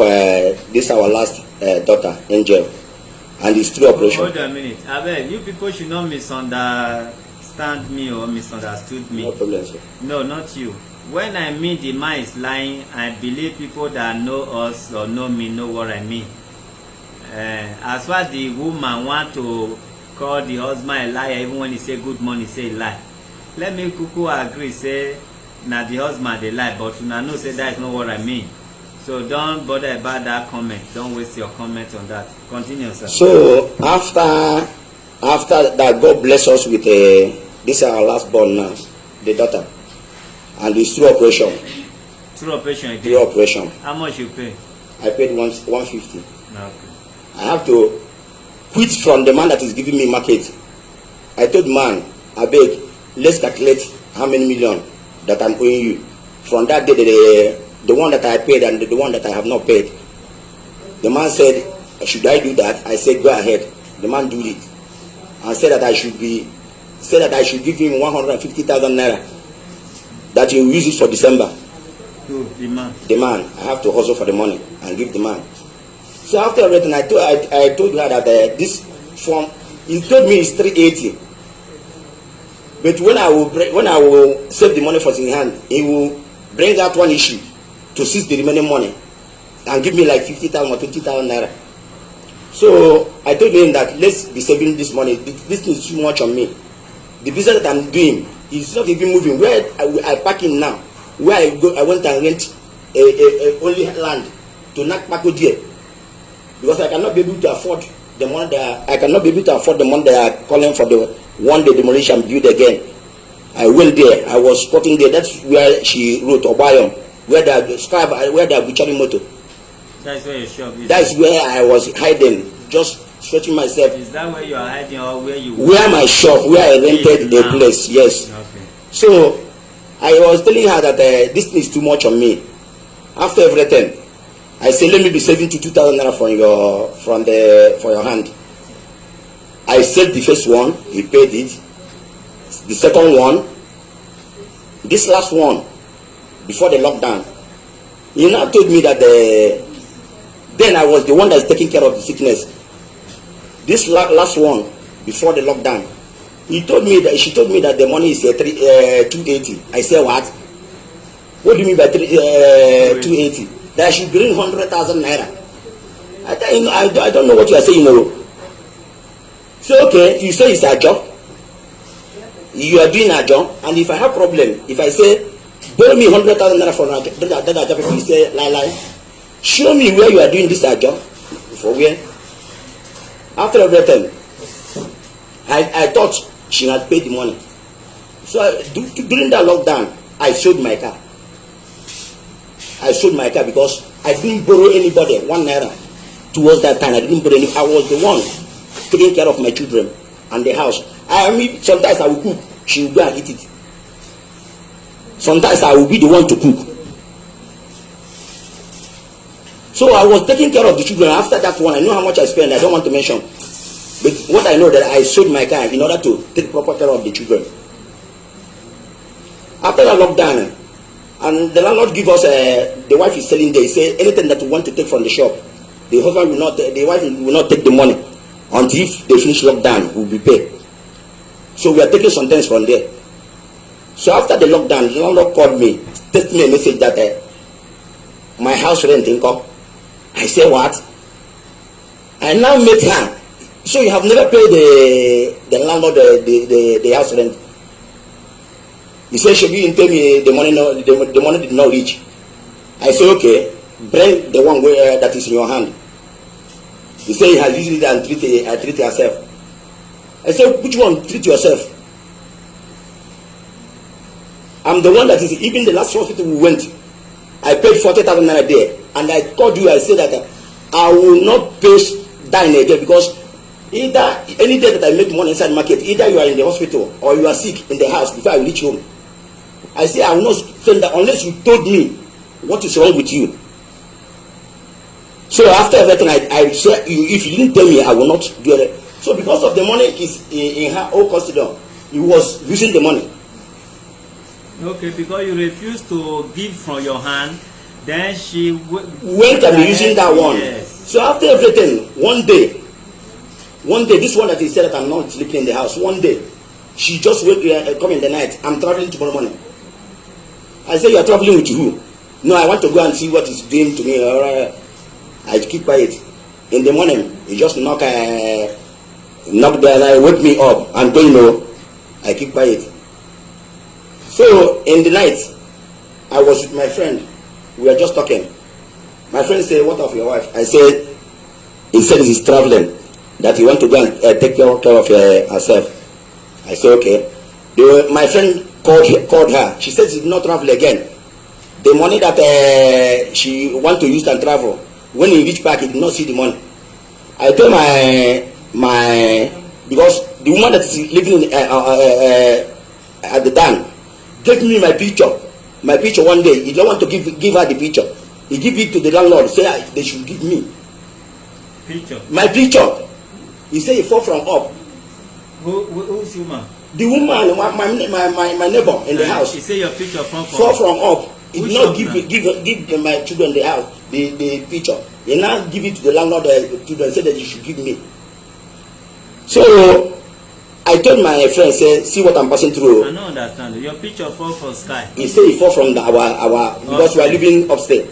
this our last daughter, Angel, and it's through operation. Hold a minute. Abel, you people should not misunderstand me or misunderstood me. No problem, sir. No, not you. When I mean the man is lying, I believe people that know us or know me know what I mean. As far as the woman want to call the husband a liar, even when he say good morning, say lie. Let me kuku agree, say na the husband they lie, but una know say that is not what I mean. So don't bother about that comment. Don't waste your comment on that. Continue, sir. So after that, God bless us with this is our last born now, the daughter, and it's through operation. Through operation again. Through operation. How much you pay? I paid 150. Okay. I have to quit from the man that is giving me market. I told the man, I beg, let's calculate how many million that I'm owing you. From that day, the one that I paid and the one that I have not paid. The man said, should I do that? I said, go ahead. The man did it. And said that I should give him 150,000 naira. That he will use it for December. Who? The man. The man. I have to hustle for the money and give the man. So after everything, I told her that this form, he told me it's 380. But when I will save the money for his hand, he will bring out one issue to seize the remaining money and give me like 50,000 or 20,000 naira. So I told him that let's be saving this money. This is too much on me. The business that I'm doing is not even moving. Where I park in now, where I went and rent only land to knock back there, because I cannot be able to afford the money that they are calling for the one day demolition build again. I went there. I was squatting there. That's where she wrote Obayon, where they are butchering motor. That's where your shop is. That's where I was hiding, just stretching myself. Is that where you are hiding or where you? Where my shop, where I rented the place, yes. Okay. So I was telling her that this thing is too much on me. After everything, I said, let me be saving 2,000 naira for your hand. I said the first one, he paid it. The second one, this last one, before the lockdown, he now told me that then I was the one that's taking care of the sickness. This last one, before the lockdown, she told me that the money is 280. I said, what? What do you mean by 280? That I should bring 100,000 naira. I don't know what you are saying, no. So okay, you say it's a job. You are doing a job, and if I have problem, if I say borrow me 100,000 naira for that job, you say lie. Show me where you are doing this job. For where? After everything, I thought she had paid the money. So during that lockdown, I sold my car. I sold my car because I didn't borrow anybody 1 naira. Towards that time, I didn't borrow any. I was the one taking care of my children and the house. Sometimes I will cook, she will go and eat it. Sometimes I will be the one to cook. So I was taking care of the children. After that one, I know how much I spent. I don't want to mention. But what I know that I sold my car in order to take proper care of the children. After the lockdown, and the landlord give us, the wife is selling there. He say anything that we want to take from the shop, the husband will not, the wife will not take the money until if they finish lockdown, will be paid. So we are taking some things from there. So after the lockdown, the landlord called me, text me a message that my house rent income. I say what? I now met her. So you have never paid the landlord the house rent? He said, should you tell me the money? No, the money did not reach. I say okay, bring the one where that is in your hand. He said he has used it and treat herself. I said, which one? Treat yourself. I'm the one that is, even the last hospital we went, I paid 40,000 naira there. And I told you, I said that I will not pay dine again because either any day that I make money inside the market, either you are in the hospital or you are sick in the house before I reach home. I say I will not spend that unless you told me what is wrong with you. So after everything, I said, if you didn't tell me, I will not do it. So because of the money is in her own custody, he was using the money. Okay, because you refused to give from your hand, then she went and be using that one. Yes. So after everything, one day, this one that he said that I'm not sleeping in the house, one day, she just come in the night, I'm traveling tomorrow morning. I say, you are traveling with who? No, I want to go and see what he's doing to me. I keep quiet. In the morning, he just knock there and wake me up and don't know. I keep quiet. So in the night, I was with my friend. We were just talking. My friend said, what of your wife? I said, he said he's traveling, that he want to go and take care of herself. I said, okay. My friend called her. She said she did not travel again. The money that she want to use and travel, when he reached back, he did not see the money. I told because the woman that is living at the dam gave me my picture one day. He don't want to give her the picture. He give it to the landlord, say they should give me picture. My picture. He say he fall from up. Who's woman? The woman, my neighbor in the house. He say your picture fall from up. He did not give my children the house, the picture. He now give it to the landlord. The children said that you should give me. So I told my friend, say, see what I'm passing through. I don't understand. Your picture fall from sky. He say he fall from our because we are living upstairs.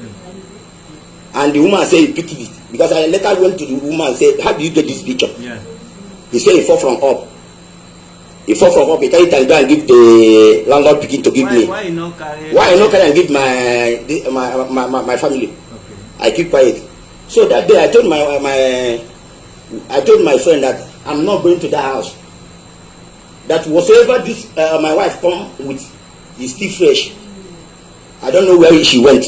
And the woman say he picked it because I later went to the woman and said, how do you get this picture? Yeah. He say he fall from up. He fall from up. He carry it and go and give the landlord picking to give me. Why you not carry? Why I not carry and give my family? Okay. I keep quiet. So that day I told my friend that I'm not going to that house. That whatsoever this my wife come with is still fresh. I don't know where she went.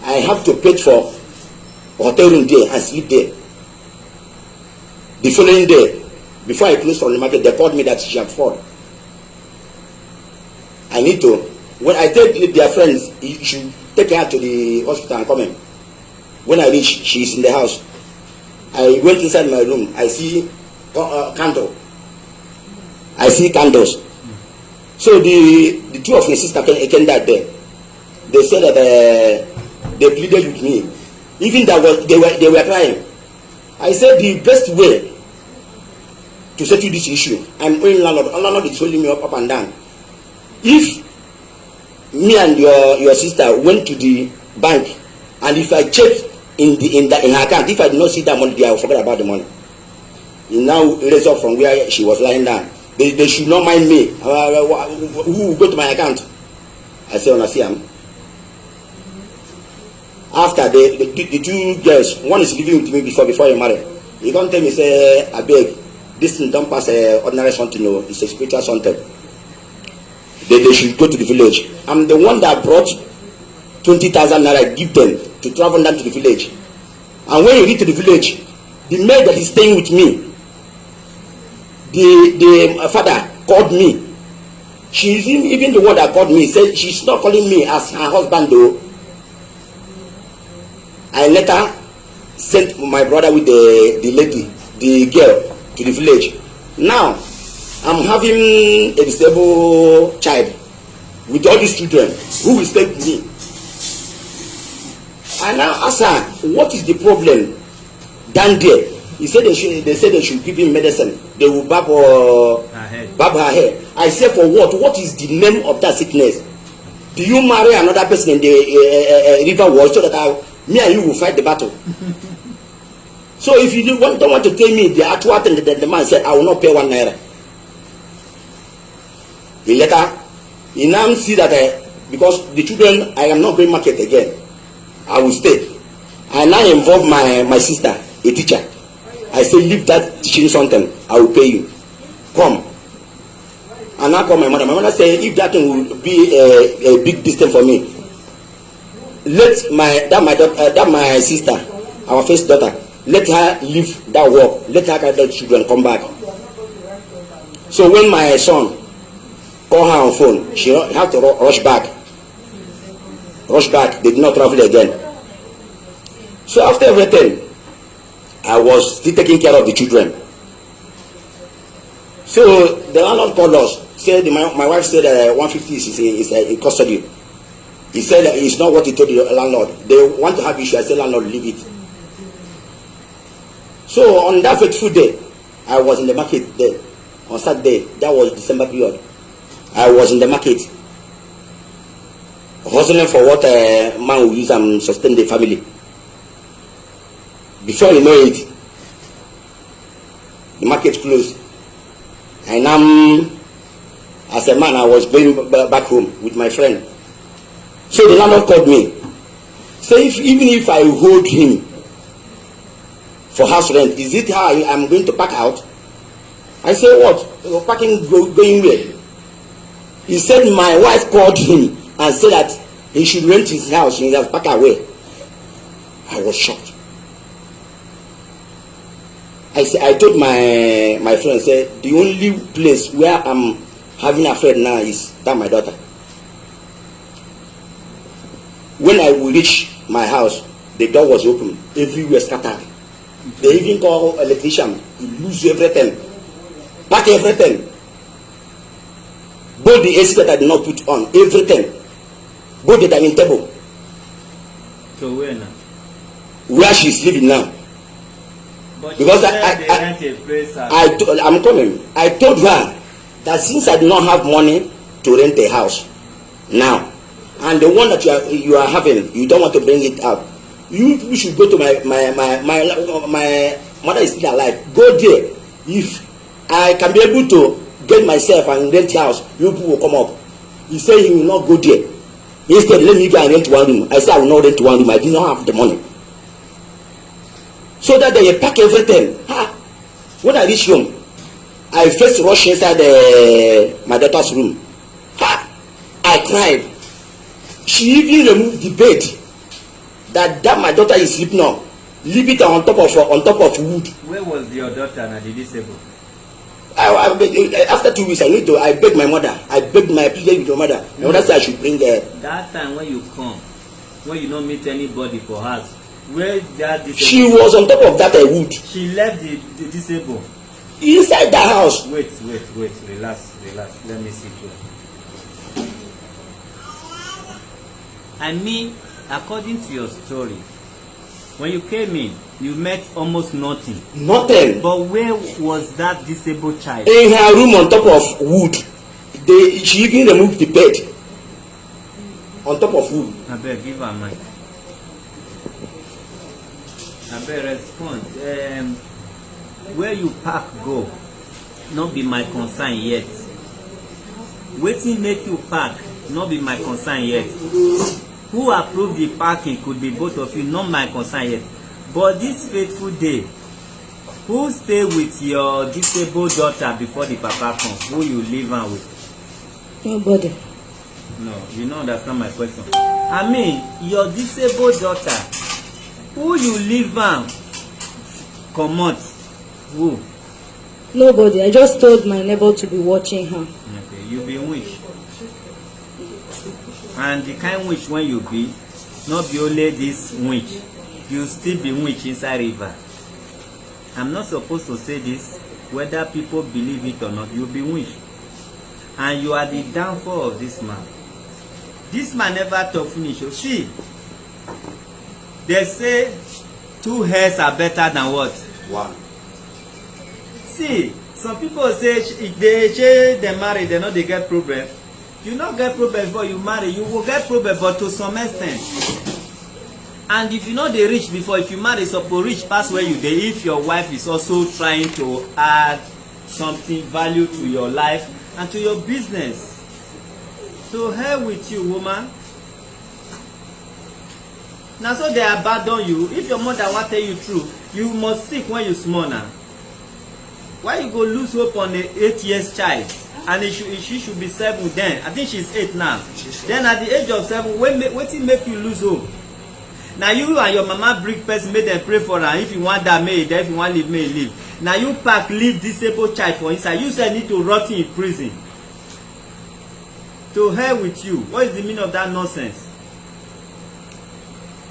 I have to pay for hotel room there and sleep there. The following day, before I closed from the market, they called me that she had fallen. I need to, when I tell their friends, you should take her to the hospital and come in. When I reach, she is in the house. I went inside my room. I see candle. I see candles. So the two of my sisters came that day. They said that they pleaded with me. Even that they were crying. I said the best way to settle this issue, I'm owing landlord. Landlord is holding me up and down. If me and your sister went to the bank, and if I check in her account, if I did not see that money there, I will forget about the money. He now raised up from where she was lying down. They should not mind me. Who will go to my account? I say, I see him. After the two girls, one is living with me before you marry. He can't tell me, say, I beg, this thing don't pass ordinary something, no, it's a spiritual something. They should go to the village. I'm the one that brought 20,000 naira, give them to travel down to the village. And when you reach to the village, the maid that is staying with me, the father called me. She's even the one that called me, said she's not calling me as her husband though. I later sent my brother with the lady, the girl, to the village. Now, I'm having a disabled child with all these children who will stay with me. And now ask her, what is the problem down there? He said they should give him medicine. They will barb her hair. I said, for what? What is the name of that sickness? Do you marry another person in the river wall so that me and you will fight the battle? So if you don't want to tell me the actual thing, the man said, I will not pay 1 naira. He now see that because the children, I am not going market again. I will stay. I now involve my sister, a teacher. I say, leave that teaching something, I will pay you. Come. And I call my mother. My mother said, if that thing will be a big distance for me, let my sister, our first daughter, let her leave that work. Let her carry the children come back. So when my son call her on phone, she have to rush back. They did not travel again. So after everything, I was still taking care of the children. So the landlord called us. Said my wife said 150 is a custody. He said it's not what he told the landlord. They want to have issue. I said, landlord, leave it. So on that fateful day, I was in the market there. On Saturday, that was December period. I was in the market, hustling for what a man will use and sustain the family. Before you know it, the market closed. And as a man, I was going back home with my friend. So the landlord called me. So even if I hold him for house rent, is it how I'm going to pack out? I said, what? Packing going where? He said my wife called him and said that he should rent his house and he has packed away. I was shocked. I told my friend, said, the only place where I'm having a friend now is that my daughter. When I will reach my house, the door was open, everywhere scattered. They even call electrician, he lose everything, pack everything. Both the AC that I did not put on, everything. Both the dining table. So where now? Where she's living now. But because I'm coming. I told her that since I do not have money to rent a house now, and the one that you are having, you don't want to bring it up, you should go to my mother is still alive. Go there. If I can be able to get myself and rent house, you people will come up. He said he will not go there. Instead, let me go and rent 1 room. I said I will not rent 1 room. I did not have the money. So that they pack everything. When I reach home, I first rush inside my daughter's room. I cried. She even removed the bed that my daughter is sleeping on. leave it on top of wood. Where was your daughter na the disabled? After 2 weeks, I begged my mother. I begged my pleaded with my mother. My mother said I should bring her. That time when you come, when you don't meet anybody for house, where that disabled? She was on top of that wood. She left the disabled. Inside the house. Wait. Relax. Let me see too. I mean, according to your story, when you came in, you met almost nothing. Nothing. But where was that disabled child? In her room on top of wood. She even removed the bed. On top of wood. I better give her mic. I better respond. Where you park go, not be my concern yet. Wetin make you park, not be my concern yet. Who approved the parking could be both of you, not my concern yet. But this fateful day, who stay with your disabled daughter before the papa come? Who you live am with? Nobody. No, you don't understand my question. I mean, your disabled daughter, who you live am comot? Who? Nobody. I just told my neighbor to be watching her. Okay, you be witch. And the kind witch when you be, not be only this witch, you still be witch inside river. I'm not supposed to say this, whether people believe it or not, you be witch. And you are the downfall of this man. This man never talk finish. You see, they say 2 hairs are better than what? 1. See, some people say if they marry, they know they get problem. You not get problem before you marry, you will get problem, but to some extent. And if you know they rich before, if you marry, suppose rich pass where you dey. If your wife is also trying to add something value to your life and to your business. To hell with you, woman. Now so they abandon you. If your mother want tell you true, you must sick when you small now. Why you go lose hope on a 8 years child? And she should be 7 then. I think she's 8 now. Then at the age of 7, wetin make you lose hope? Now you and your mama bring person, make them pray for her. If you want that, may die. If you want live, may live. Now you pack leave disabled child for inside. You say need to rot in prison. To hell with you. What is the meaning of that nonsense?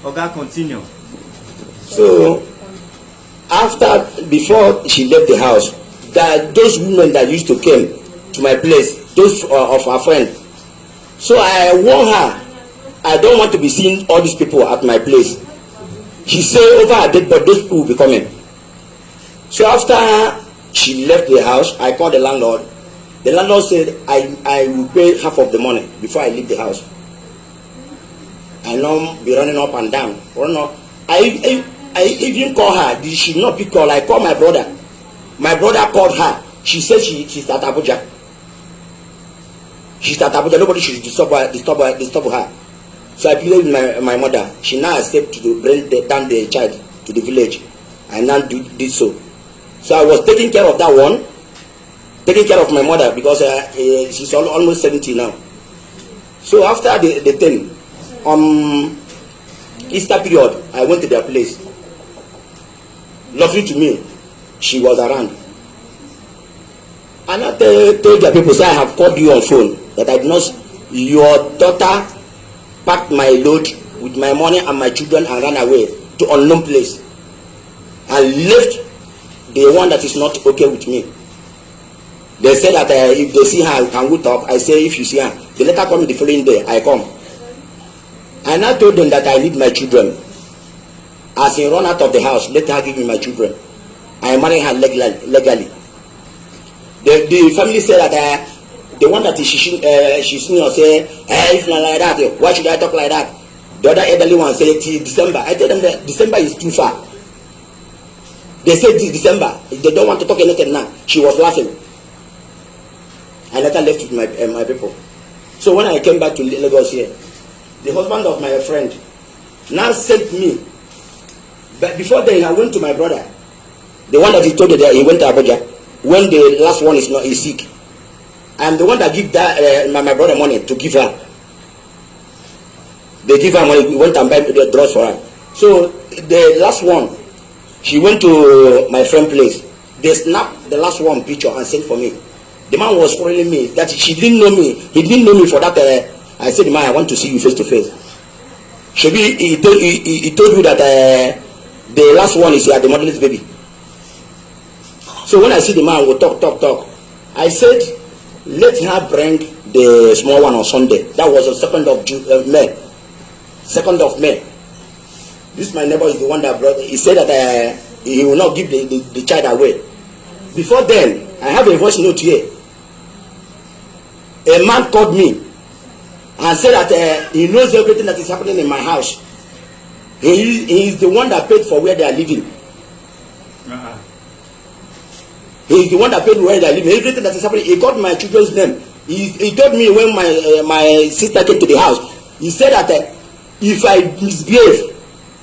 Oga, continue. So before she left the house, those women that used to come to my place, those of her friend. So I warned her, I don't want to be seeing all these people at my place. She said over her dead, but those people will be coming. So after she left the house, I called the landlord. The landlord said I will pay half of the money before I leave the house. I don't be running up and down. I even call her. She should not be called. I called my brother. My brother called her. She said she's at Abuja. She's at Abuja. Nobody should disturb her. So I pleaded with my mother. She now accepted to bring down the child to the village. I now did so. So I was taking care of that one. Taking care of my mother because she's almost 70 now. So after the thing, Easter period, I went to their place. Luckily to me, she was around. And I told their people, say I have called you on phone that I did not. Your daughter packed my load with my money and my children and ran away to unknown place and left the one that is not okay with me. They said that if they see her, can we talk? I say if you see her, they let her come the following day. I come. And I told them that I need my children. As he run out of the house, let her give me my children. I marry her legally. The family said that the one that she's seen or say, if not like that, why should I talk like that? The other elderly one said till December. I told them that December is too far. They said till December. They don't want to talk anything now. She was laughing. I let her left with my people. So when I came back to Lagos here, the husband of my friend now sent me. But before then, I went to my brother, the one that he told you that he went to Abuja when the last one is sick. I am the one that give that my brother money to give her. They give her money. We went and buy the drugs for her. So the last one, She went to my friend's place. They snapped the last one picture and sent for me. The man was calling me that she didn't know me. He didn't know me for that. I said, man, I want to see you face to face. Shobi, he told you that the last one is here, the motherless baby. So when I see the man, we talk. I said, let her bring the small one on Sunday. That was the 2nd of May. 2nd of May. This my neighbor is the one that brought. He said that he will not give the child away. Before then, I have a voice note here. A man called me and said that he knows everything that is happening in my house. He is the one that paid for where they are living. He is the one that paid where they are living. Everything that is happening. He called my children's name. He told me when my sister came to the house. He said that if I misbehave,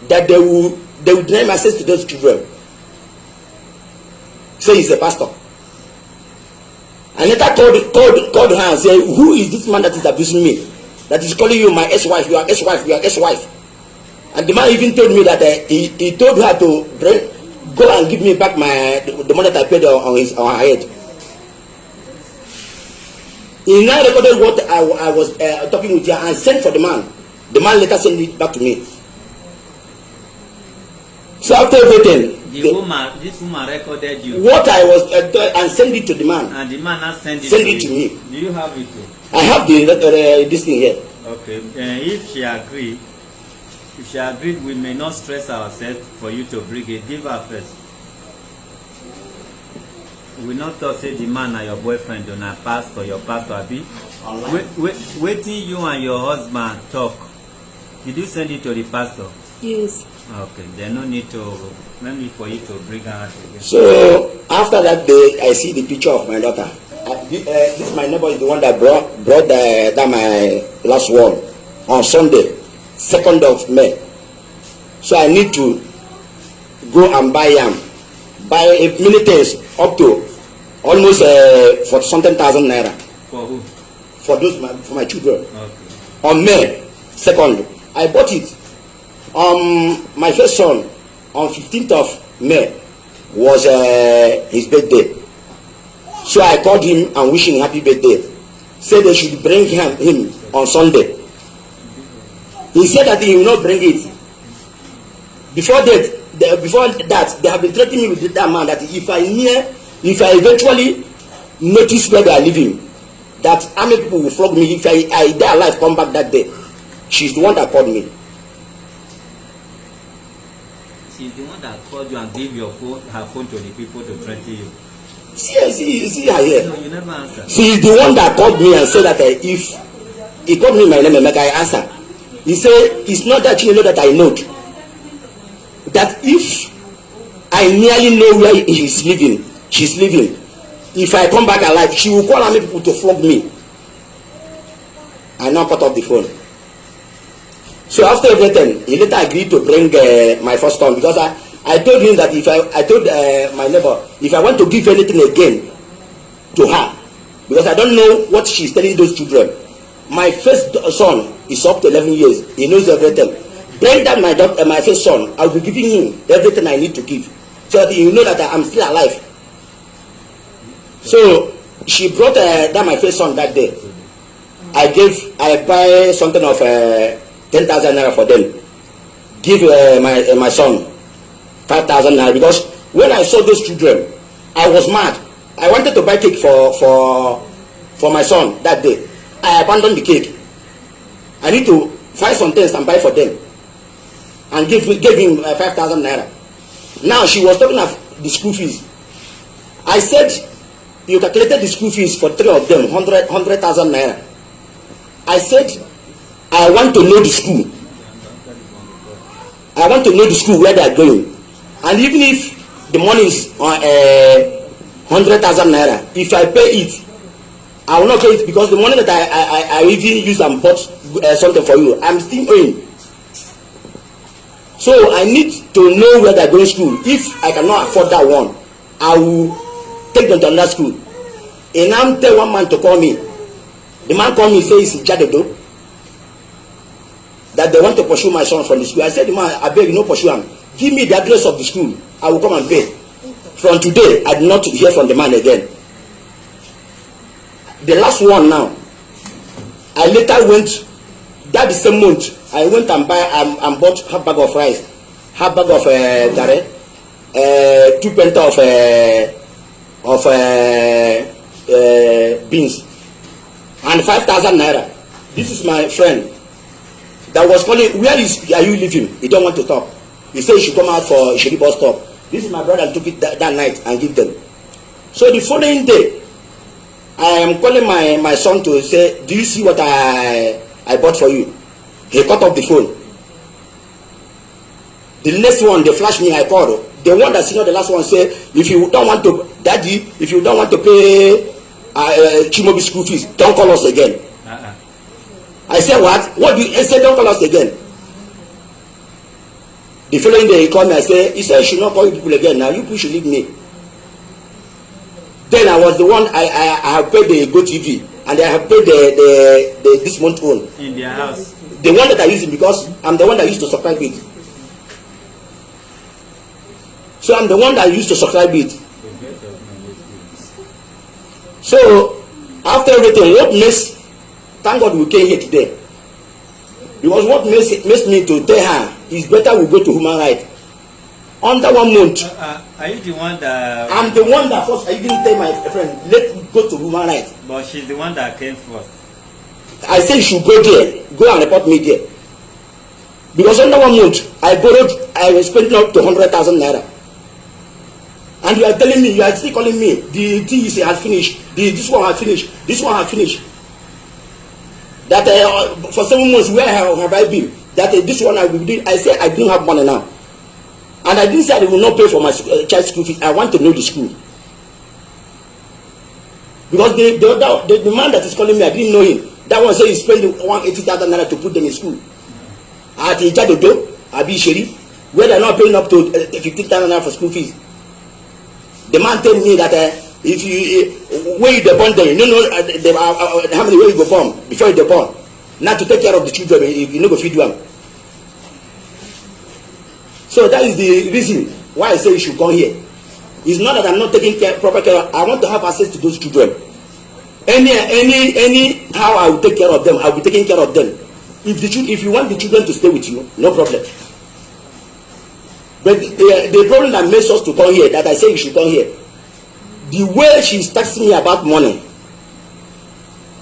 that they will deny my access to those children. Say he's a pastor. And later called her and said, who is this man that is abusing me? That is calling you my ex-wife, you are ex-wife. And the man even told me that he told her to go and give me back the money that I paid on her head. He now recorded what I was talking with her and sent for the man. The man later sent it back to me. So after everything, this woman recorded you. What I was and send it to the man. And the man has sent it to me. Do you have it too? I have this thing here. Okay. If she agreed, we may not stress ourselves for you to bring it. Give her first. We not talk say the man and your boyfriend do not pastor, your pastor abi. Waiting you and your husband talk. Did you send it to the pastor? Yes. Okay, there's no need to, maybe for you to bring her out again. So after that day, I see the picture of my daughter. This my neighbor is the one that brought that my last one on Sunday, 2nd of May. So I need to go and buy many things up to almost for something thousand naira. For who? For my children. Okay. On May 2nd, I bought it. My first son on 15th of May was his birthday. So I called him and wished him happy birthday. Said they should bring him on Sunday. He said that he will not bring it. Before that, they have been threatening me with that man that if I eventually notice where they are living, that army people will flog me. If I die alive, come back that day. She's the one that called me. She's the one that called you and gave her phone to the people to threaten you. See her here. No, you never answered. She is the one that called me and said that if he called me my name and I answer. He said it's not that you know that I know. That if I nearly know where she's living, if I come back alive, she will call me people to flog me. I now cut off the phone. So after everything, he later agreed to bring my first son because I told him that I told my neighbor, if I want to give anything again to her, because I don't know what she's telling those children. My first son is up to 11 years. He knows everything. Bring that my first son, I'll be giving him everything I need to give. So that he will know that I'm still alive. So she brought that my first son that day. I buy something of 10,000 naira for them. Give my son 5,000 naira because when I saw those children, I was mad. I wanted to buy cake for my son that day. I abandoned the cake. I need to find some things and buy for them, and gave him 5,000 naira. Now she was talking of the school fees. I said, you calculated the school fees for 3 of them, 100,000 naira. I said, I want to know the school. I want to know the school where they are going. And even if the money is 100,000 naira, if I pay it, I will not pay it because the money that I even used and bought something for you, I'm still owing. So I need to know where they are going to school. If I cannot afford that one, I will take them to another school. And I'm tell one man to call me. The man called me and says it's Jadedo. That they want to pursue my son from the school. I said, man, I beg you, no pursue him. Give me the address of the school. I will come and pay. From today, I did not hear from the man again. The last one now, I later went, that the same month, I went and bought half bag of rice, half bag of gare, 2 penta of beans, and 5,000 naira. This is my friend that was calling. Where are you living? He don't want to talk. He said he should come out for Sheri bus stop. This is my brother took it that night and give them. So the following day, I am calling my son to say, do you see what I bought for you? He cut off the phone. The next one, they flash me, I called. The one that senior, the last one, say, if you don't want to, daddy, if you don't want to pay Chimobi school fees, don't call us again. I said, what? What do you say? Don't call us again. The following day he called me. I said, he said, I should not call you people again. Now you people should leave me. Then I was the one. I have paid the Go TV and I have paid the this month own in their house. The one that I use it because I'm the one that used to subscribe it. So I'm the one that used to subscribe it. So after everything, what makes, thank God we came here today. Because what makes me to tell her is better we go to human rights. Under 1 month. Are you the one that? I'm the one that first. I didn't tell my friend, let's go to human rights. But she's the one that came first. I said you should go there, go and report me there. Because under 1 month, I was spending up to 100,000 naira. And you are telling me, you are still calling me, the TEC has finished, this one has finished, this one has finished. That for 7 months, where have I been? That this one I will do. I said I didn't have money now. And I didn't say I will not pay for my child's school fees. I want to know the school. Because the man that is calling me, I didn't know him. That one said he spent 180,000 naira to put them in school. At Ijadodo, Abi Sheri, where they are not paying up to 15,000 naira for school fees. The man told me that if you where you born them, you know how many way you go born before you born. Not to take care of the children, you know go feed them. So that is the reason why I say you should come here. It's not that I'm not taking proper care. I want to have access to those children. Any how I will take care of them, I will be taking care of them. If you want the children to stay with you, no problem. But the problem that makes us to come here, that I say you should come here, the way she's texting me about money,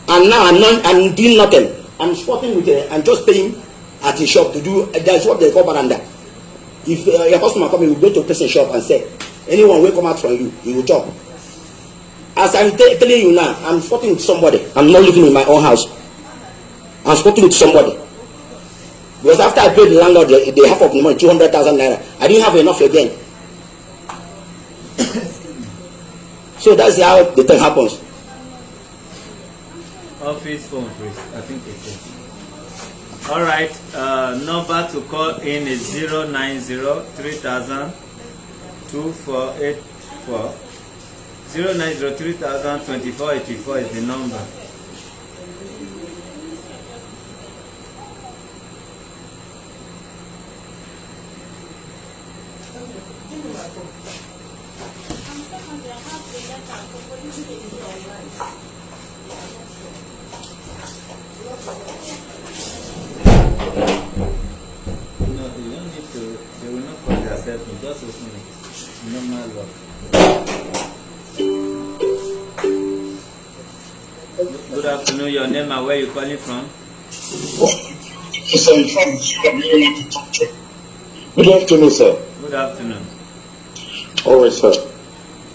and now I'm doing nothing. I'm sporting with her. I'm just staying at a shop to do. That's what they call baranda. If your customer come, you will go to a person shop and say, anyone will come out from you, you will talk. As I'm telling you now, I'm sporting with somebody. I'm not living in my own house. I'm sporting with somebody. Because after I paid the landlord the half of the money, 200,000 naira, I didn't have enough again. So that's how the thing happens. Office phone, please. I think it's it. All right. Number to call in is 090-3000-2484. 090-3000-2484 is the number. Just open it. Normal lock. Good afternoon. Your name and where you calling from? Yes, sir. In fact, you are really want to talk to. Good afternoon, sir. Good afternoon. All right, sir.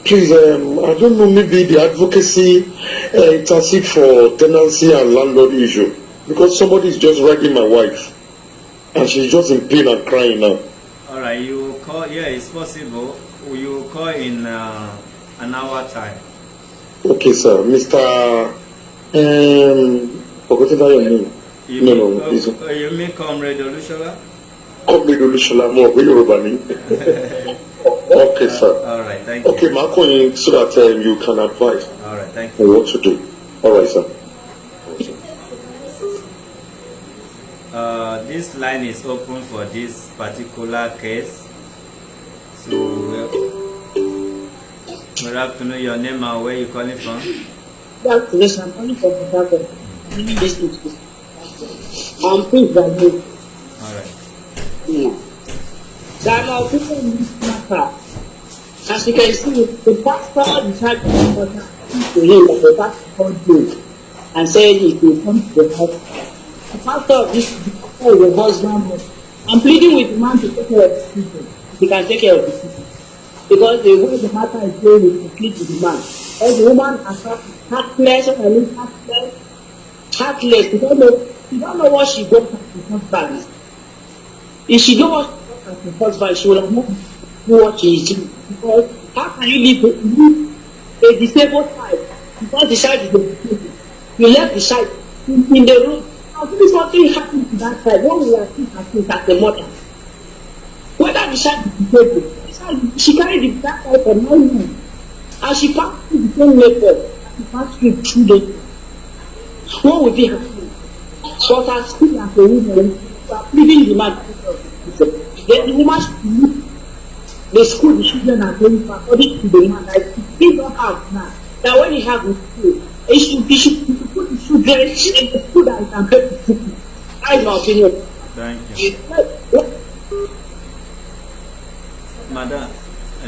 Please, I don't know, maybe the advocacy intercede for tenancy and landlord issue, because somebody is just writing my wife, and she's just in pain and crying now. All right, you call. Yeah, it's possible. You call in an hour time. Okay, sir. Mr. Forgotten your name. You mean Comrade Olushola? Comrade Olushola, more Yorubani. Okay, sir. All right, thank you. Okay, Marco, so that you can advise. All right, thank you. On what to do. All right, sir. This line is open for this particular case. Good afternoon. Your name and where you calling from? Good afternoon. I'm calling from the doctor. Please, Daniel. All right. Yeah. So I'm now putting in this matter. As you can see, the pastor decided to him that the pastor called him and said he will come to the house. The pastor of this pastor is the husband. I'm pleading with the man to take care of the people. He can take care of the people. Because the way the matter is going is to plead with the man. Or the woman has heartless, what I mean heartless. You don't know what she got as a husband. If she don't want to work as a husband, she will have not know what she is doing. Because how can you leave a disabled child? Because the child is disabled. You left the child in the room. If something happened to that child, what will you think as a mother? Whether the child is disabled, she carried that child for 9 months. And she passed through the same method. She passed through 2 days. What would be happening? But as still as a woman, you are pleading the man to take care of the people. Then the woman should leave the school the children are going for according to the man. Like he don't have now. That when he have the school, he should put the children in the school that he can pay the school. That is my opinion. Thank you. Madam,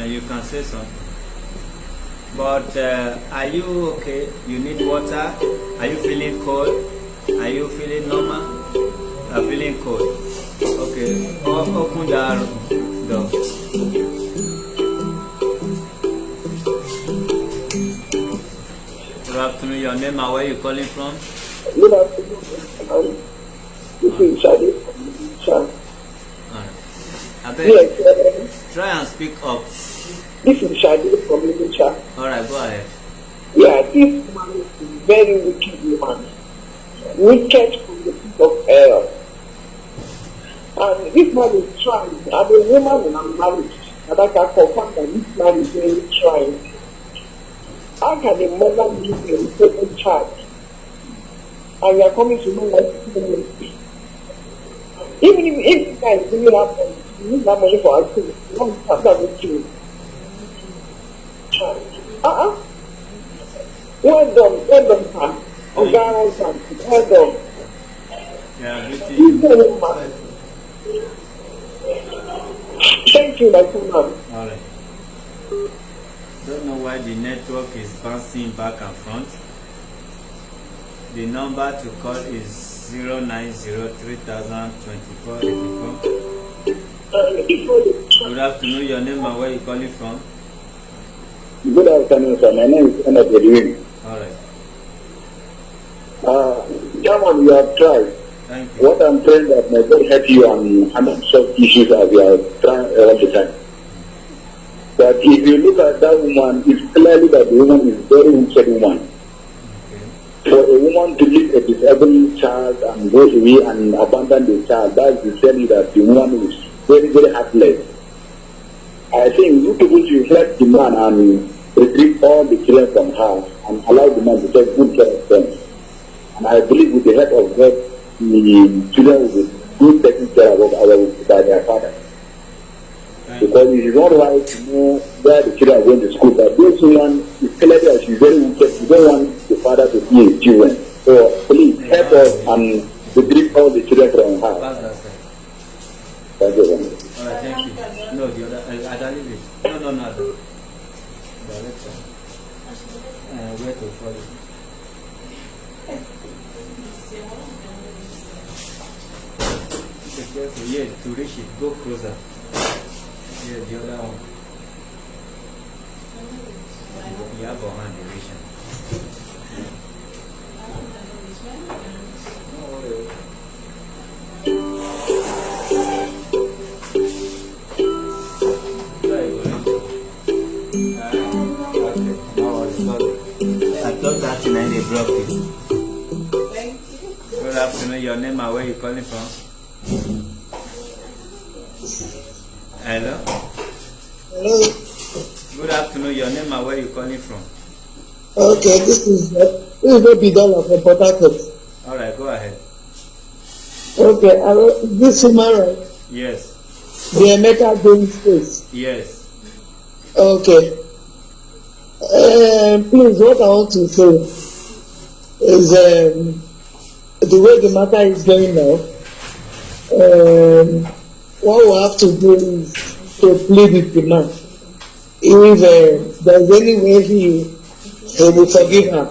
you can say something. But are you okay? You need water? Are you feeling cold? Are you feeling normal? I'm feeling cold. Okay. Open the door. Good afternoon. Your name and where you calling from? Good afternoon. This is Shadi from Chan. Yes. Try and speak up. This is Shadi from Living Chan. Alright, go ahead. Yeah, this man is a very wicked woman. Wicked from the pit of hell. And this man is trying. I'm a woman and I'm married. And I can confirm that this man is really trying. How can a mother leave a disabled child? And you are coming to know what is doing. Even if this guy is giving up money, you need that money for activity. You don't have that with you. Well done, Sam. Well done. Yeah, good to He's you. a woman. Thank you, my son. Alright. Don't know why the network is bouncing back and front. The number to call is 090302484. Good afternoon. Your name and where you calling from? Good afternoon, sir. My name is Edwin. Alright. Chairman, you have tried. Thank you. What I'm praying that may God help you and handle such issues as you are trying all the time. But if you look at that woman, it's clearly that the woman is a very wicked woman. Okay. For a woman to leave a disabled child and go away and abandon the child, that's to tell you that the woman is very, very heartless. I think you people should help the man and retrieve all the children from her and allow the man to take good care of them. And I believe with the help of God, the children will be good taken care of by their father. Because it is not right to know where the children are going to school, but this woman is clearly that she's very wicked. You don't want the father to see his children. So please help us and retrieve all the children from her. Pass that side. Thank you very much. Alright, thank you. No, the other, I leave it. No, the direction. Where to follow? Be careful. Yeah, to reach it, go closer. Yeah, the other one. You have a hand direction. No worry. I thought that in any broke it. Thank you. Good afternoon. Your name and where you calling from? Hello. Hello. Good afternoon. Your name and where you calling from? Okay, this is Baby Dollar from Port Harcourt. All right, go ahead. Okay, this woman, right? Yes. The Emeka James case. Yes. Okay. Please, what I want to say is the way the matter is going now, what we have to do is to plead with the man. If there's any way he will forgive her,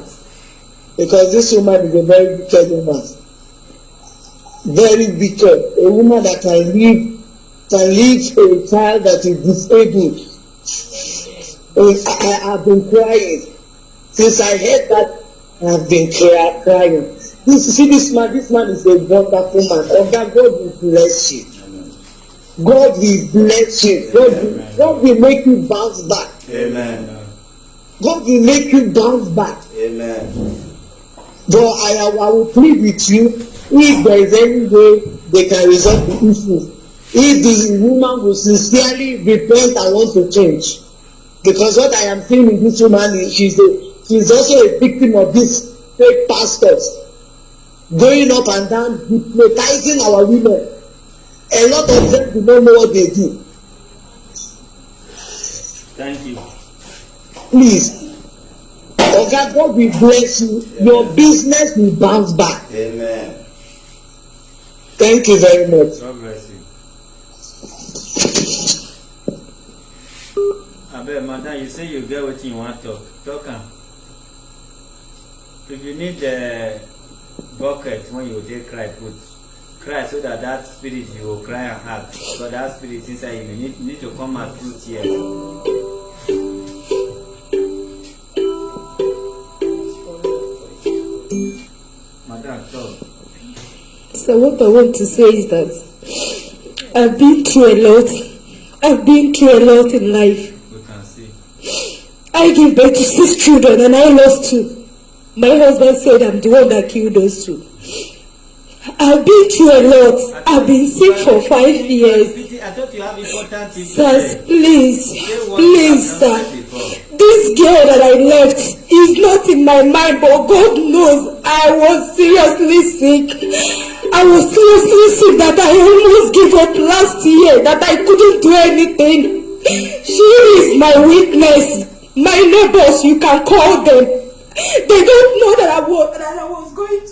because this woman is a very wicked woman, very wicked, a woman that can leave a child that is disabled. I have been crying since I heard that. I have been crying. This man is a wonderful man. Oh God will bless you. God will bless you. God will make you bounce back. Amen. God will make you bounce back. Amen. But I will plead with you, if there is any way they can resolve the issue, if the woman will sincerely repent and want to change. Because what I am seeing in this woman is she's also a victim of these fake pastors going up and down hypnotizing our women. A lot of them do not know what they do. Thank you. Please, God will bless you. Amen. Your business will bounce back. Amen. Thank you very much. God bless you. Abel, madam, you say you get what you want to talk. If you need the bucket when you take cry, cry so that spirit you will cry and hurt. So that spirit inside you need to come out through tears. Madam, talk. So what I want to say is that I've been through a lot. I've been through a lot in life. We can see. I gave birth to 6 children and I lost 2. My husband said I'm the one that killed those 2. I've been through a lot. I've been sick for 5 years. I thought you have important things. Sir, please, sir. This girl that I left is not in my mind, but God knows I was seriously sick. I was seriously sick that I almost gave up last year, that I couldn't do anything. She is my witness. My neighbors, you can call them. They don't know that I was going to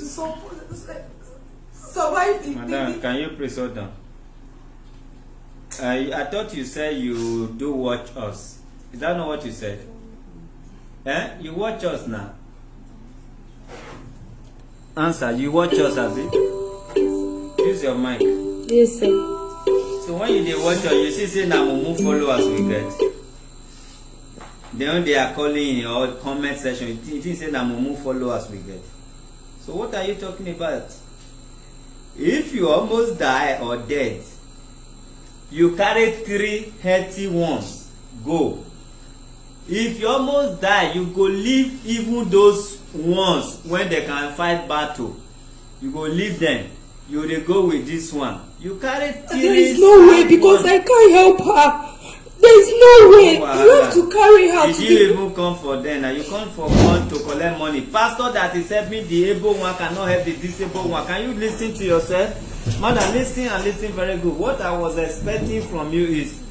survive the Madam, can you please hold down? I thought you said you do watch us. Is that not what you said? You watch us now. Answer, you watch us, Abi? Use your mic. Yes, sir. So when you watch us, you see na mumu followers we get. Then they are calling in your comment section, you think say na mumu followers we get. So what are you talking about? If you almost die or dead, you carry 3 healthy ones, go. If you almost die, you go leave even those ones when they can fight battle. You go leave them. You will go with this one. You carry 3. There is no way because I can't help her. There is no way. You have to carry her. Did you even come for them? Now you come for one to collect money. Pastor that is helping the able one cannot help the disabled one. Can you listen to yourself? Mother, listen and listen very good. What I was expecting from you is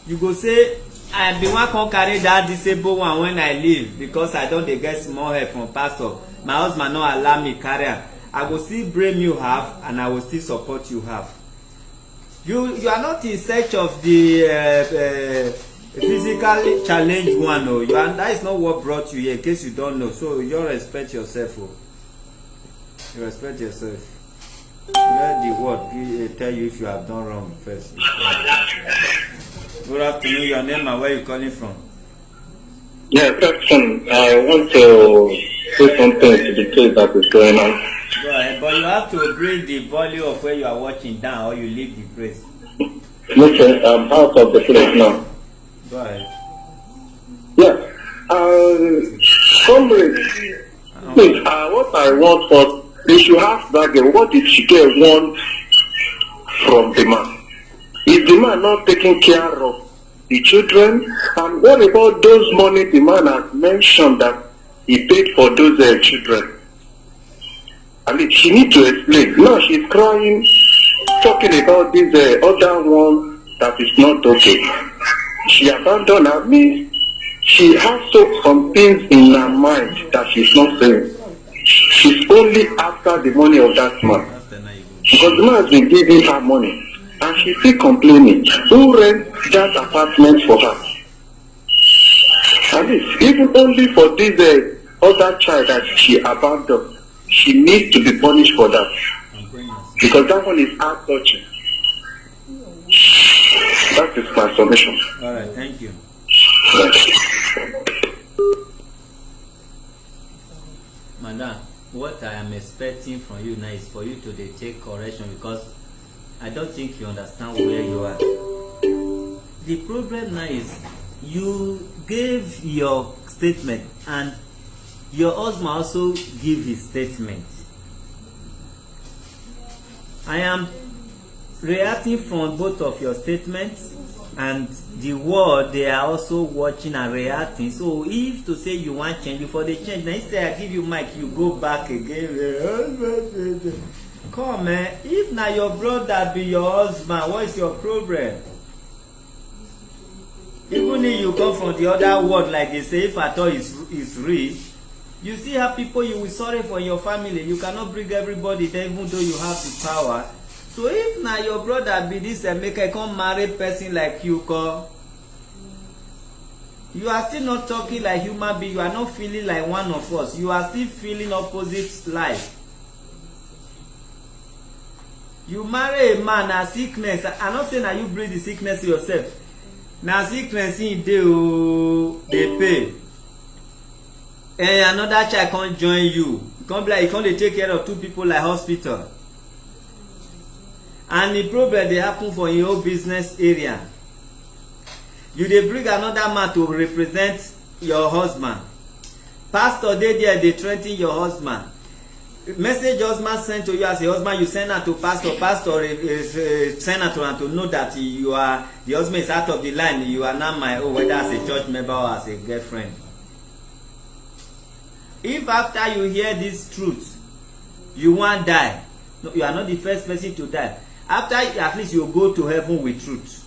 you go say I be one can carry that disabled one when I leave because I don't get small help from pastor. My husband no allow me carry her. I will still blame you half and I will still support you half. You are not in search of the physically challenged one. No, that is not what brought you here. In case you don't know, so you respect yourself. Oh. You respect yourself. Let the word tell you if you have done wrong first. Good afternoon. Your name and where you calling from? Yeah, question. I want to say something to the case that is going on. Go ahead, but you have to bring the volume of where you are watching down or you leave the place. Okay, I'm out of the place now. Go ahead. Yeah. Comrade, please, what I want for you should ask that girl, what did she want from the man? Is the man not taking care of the children? And what about those money the man has mentioned that he paid for those children? I mean, she needs to explain. Now she's crying, talking about this other one that is not okay. She abandoned her. Me, she has some things in her mind that she's not saying. She's only after the money of that man. Because the man has been giving her money and she's still complaining. Who rent that apartment for her? At least, even only for this other child that she abandoned, she needs to be punished for that. Because that one is heart touching. That is my submission. Alright, thank you. Madam, what I am expecting from you now is for you to take correction, because I don't think you understand where you are. The problem now is you gave your statement and your husband also give his statement. I am reacting from both of your statements, and the world, they are also watching and reacting. So if to say you want change, before they change, now instead I give you mic, you go back again. Come man, if now your brother be your husband, what is your problem? Even if you come from the other world, like they say, if at all is real, you see how people you will sorry for your family. You cannot bring everybody there, even though you have the power. So if now your brother be this Emeka, come marry person like you, you are still not talking like human being. You are not feeling like one of us. You are still feeling opposite life. You marry a man, a sickness. I'm not saying that you bring the sickness to yourself. Now sickness in they pay. And another child can't join you. You can't be like, you can't take care of two people like hospital. And the problem they happen for your own business area. You dey bring another man to represent your husband. Pastor dey there, they threaten your husband. Message husband sent to you as a husband, you send her to pastor. Pastor send her to her to know that you are the husband is out of the line. You are not my own, whether as a church member or as a girlfriend. If after you hear this truth, you want die, no, you are not the first person to die. After at least you go to heaven with truth.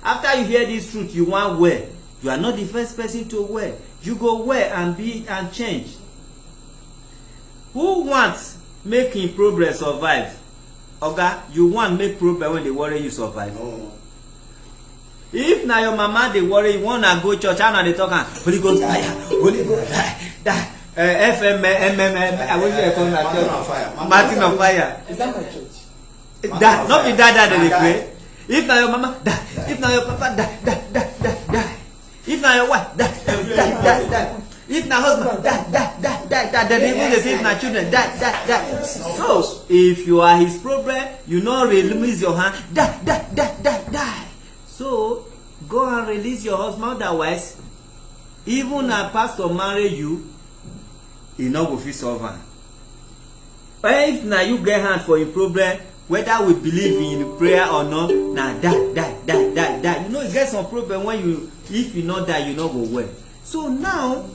After you hear this truth, you want wear. You are not the first person to wear. You go wear and be and change. Who wants making progress survive? Oga, you want make progress when they worry you survive. No. If now your mama they worry you wanna go church, how now they talk Holy Ghost die, Holy Ghost die. FM, I want you to come to church. Martin of fire. Is that my church? That not be that they pray. If now your mama die, if now your papa die. If now your wife die. If now husband die. Then even they say if now children die. So if you are his problem, you not release your hand, die. So go and release your husband. Otherwise, even a pastor marry you, he not go fit solve am. But if now you get hand for a problem, whether we believe in prayer or not, now die. You know, you get some problem when you, if you not die, you not go well. So now,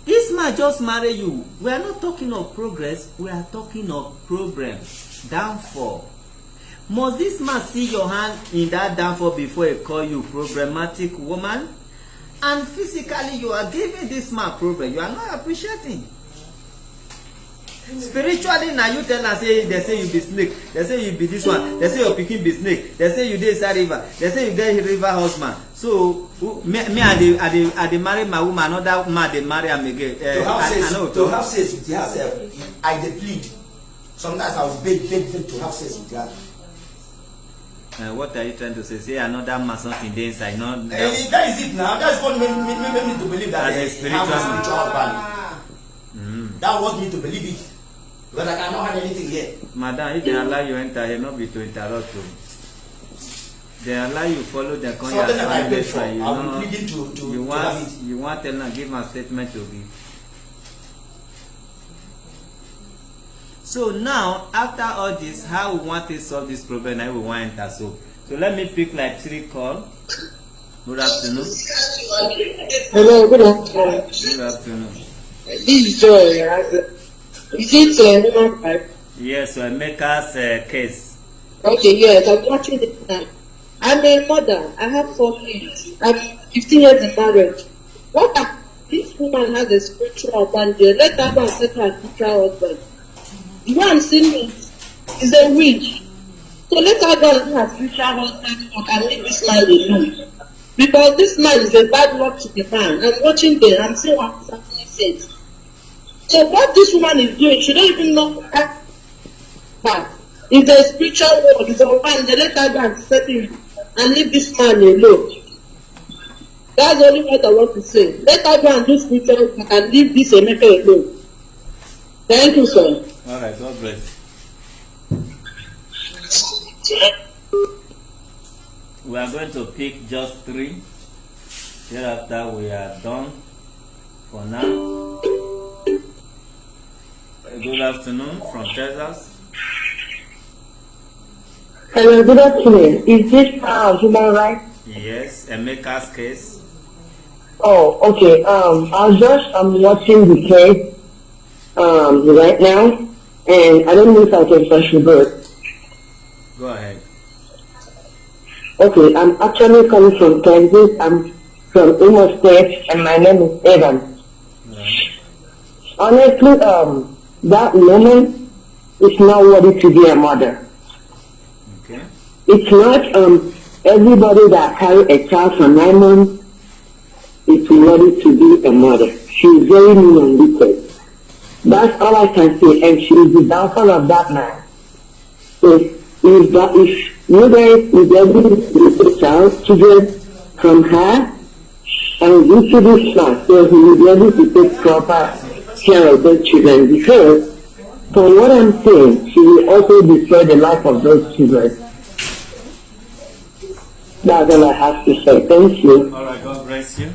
this man just marry you. We are not talking of progress, we are talking of problem, downfall. Must this man see your hand in that downfall before he call you problematic woman? And physically you are giving this man problem, you are not appreciating. Spiritually now you tell us, say they say you be snake, they say you be this one, they say your pikin be snake, they say you dey inside river, they say you get river husband. So me I dey marry my woman, another man dey marry am again. To have sex with herself, I dey plead. Sometimes I will beg to have sex with her. What are you trying to say? Say another man something dey inside, not that is it now. That's what made me to believe that as a spiritual value. That was me to believe it. Because I cannot have anything here. Madam, if they allow you enter here, not be to interrupt you. They allow you follow the something that I paid for. I'll be pleading to you have it. You want to give my statement to give. So now, after all this, how we want to solve this problem, I will want to enter. So let me pick like 3 calls. Good afternoon. Hello, good afternoon. Good afternoon. This is Joy. Is it human right? Yes, so I make us a case. Okay, yes, I'm watching it now. I'm a mother. I have 4 kids. I'm 15 years in marriage. What this woman has a spiritual husband there, let her go and set her spiritual husband. The one seeing is a witch. So let her go and do her spiritual husband work and leave this man alone. Because this man is a bad luck to the man. I'm watching there, I'm seeing what something says. So what this woman is doing, she don't even know her. If the spiritual world is on fire, they let her go and set him and leave this man alone. That's only what I want to say. Let her go and do spiritual work and leave this Emeka alone. Thank you, sir. All right, God bless. We are going to pick just 3. Thereafter, we are done for now. Good afternoon from Texas. Hello, good afternoon. Is this human rights? Yes, Emeka's case. Oh, okay. I was just watching the case right now, and I don't know if I can touch the bird. Go ahead. Okay, I'm actually coming from Kansas. I'm from Imo State, and my name is Evan. Right. Honestly, that woman is not worthy to be a mother. Okay. It's not everybody that carry a child for 9 months is worthy to be a mother. She's very mean and wicked. That's all I can say, and she is the downfall of that man. If you guys is able to take children from her and give to this man, so he will be able to take proper care of those children, because from what I'm saying, she will also destroy the life of those children. That's all I have to say. Thank you. All right, God bless you.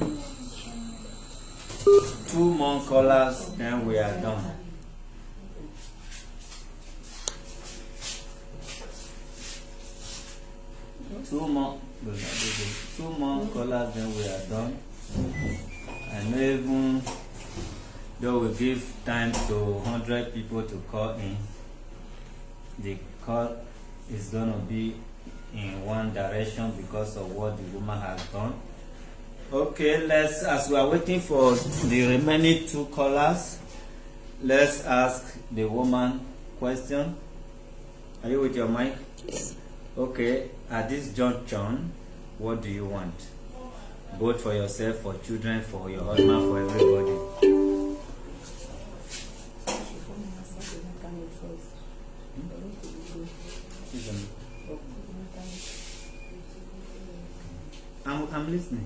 2 more callers, then we are done. Two more callers, then we are done. And even though we give time to 100 people to call in, the call is going to be in one direction because of what the woman has done. Okay, as we are waiting for the remaining 2 callers, let's ask the woman question. Are you with your mic? Yes. Okay, at this junction, what do you want? Both for yourself, for children, for your husband, for everybody. I'm listening.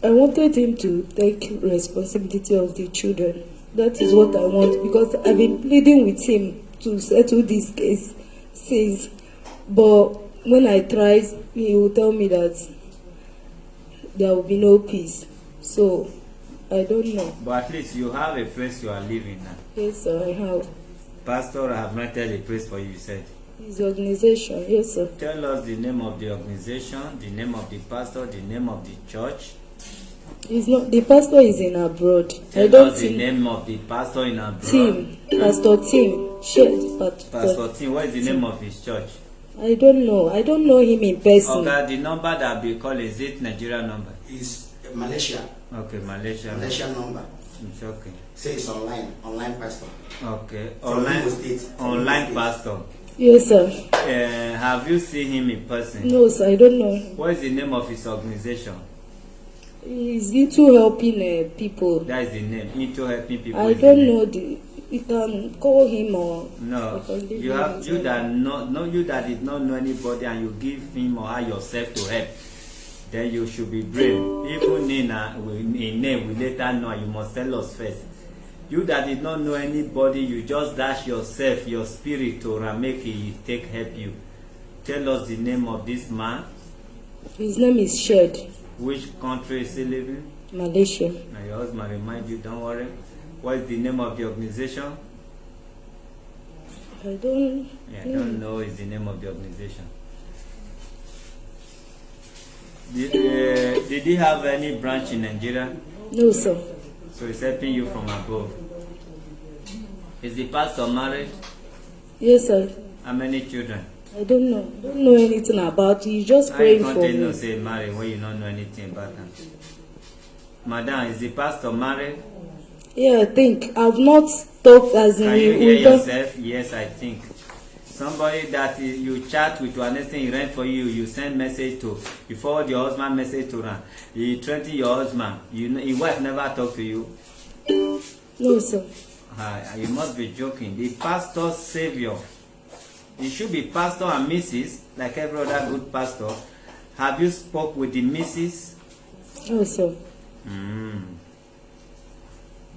I wanted him to take responsibility of the children. That is what I want, because I've been pleading with him to settle this case since. But when I try, he will tell me that there will be no peace. So I don't know. But at least you have a place you are living now. Yes, sir, I have. Pastor, I have rented a place for you, you said. His organization, yes, sir. Tell us the name of the organization, the name of the pastor, the name of the church. He's not. The pastor is in abroad. Tell I don't us the think. name of the pastor in abroad. Tim, Pastor Tim. Pastor Tim, what is the name of his church? I don't know. I don't know him in person. Okay, the number that we call, is it Nigeria number? Is Malaysia. Okay, Malaysia. Malaysia number. It's okay. Say it's online pastor. Okay, From Imo State. online pastor. Yes, sir. Have you seen him in person? No, sir. I don't know. What is the name of his organization? He's into helping people. That is the name. Into helping people. I don't know the. You can call him or. No, you have you that did not know anybody, and you give him or her yourself to help. Then you should be brave. Even in name, we later know. You must tell us first. You that did not know anybody, you just dash yourself, your spirit to make it take help you. Tell us the name of this man. His name is Shed. Which country is he living? Malaysia. Now your husband remind you, don't worry. What is the name of the organization? I don't. Yeah, I don't know is the name of the organization. Did he have any branch in Nigeria? No, sir. So he's helping you from above. Is the pastor married? Yes, sir. How many children? I don't know. Don't know anything about it. He's just How praying you for can't me. say marry when you don't know anything about them? Madam, is the pastor married? Yeah, I think I've not talked as in Can you hear we don't. yourself? Yes, I think. Somebody that you chat with to understand he rent for you, you send message to, you forward your husband message to her, you threaten your husband, your wife never talk to you. No, sir. You must be joking. The pastor savior. It should be pastor and Mrs. like every other good pastor. Have you spoke with the Mrs.? No, sir.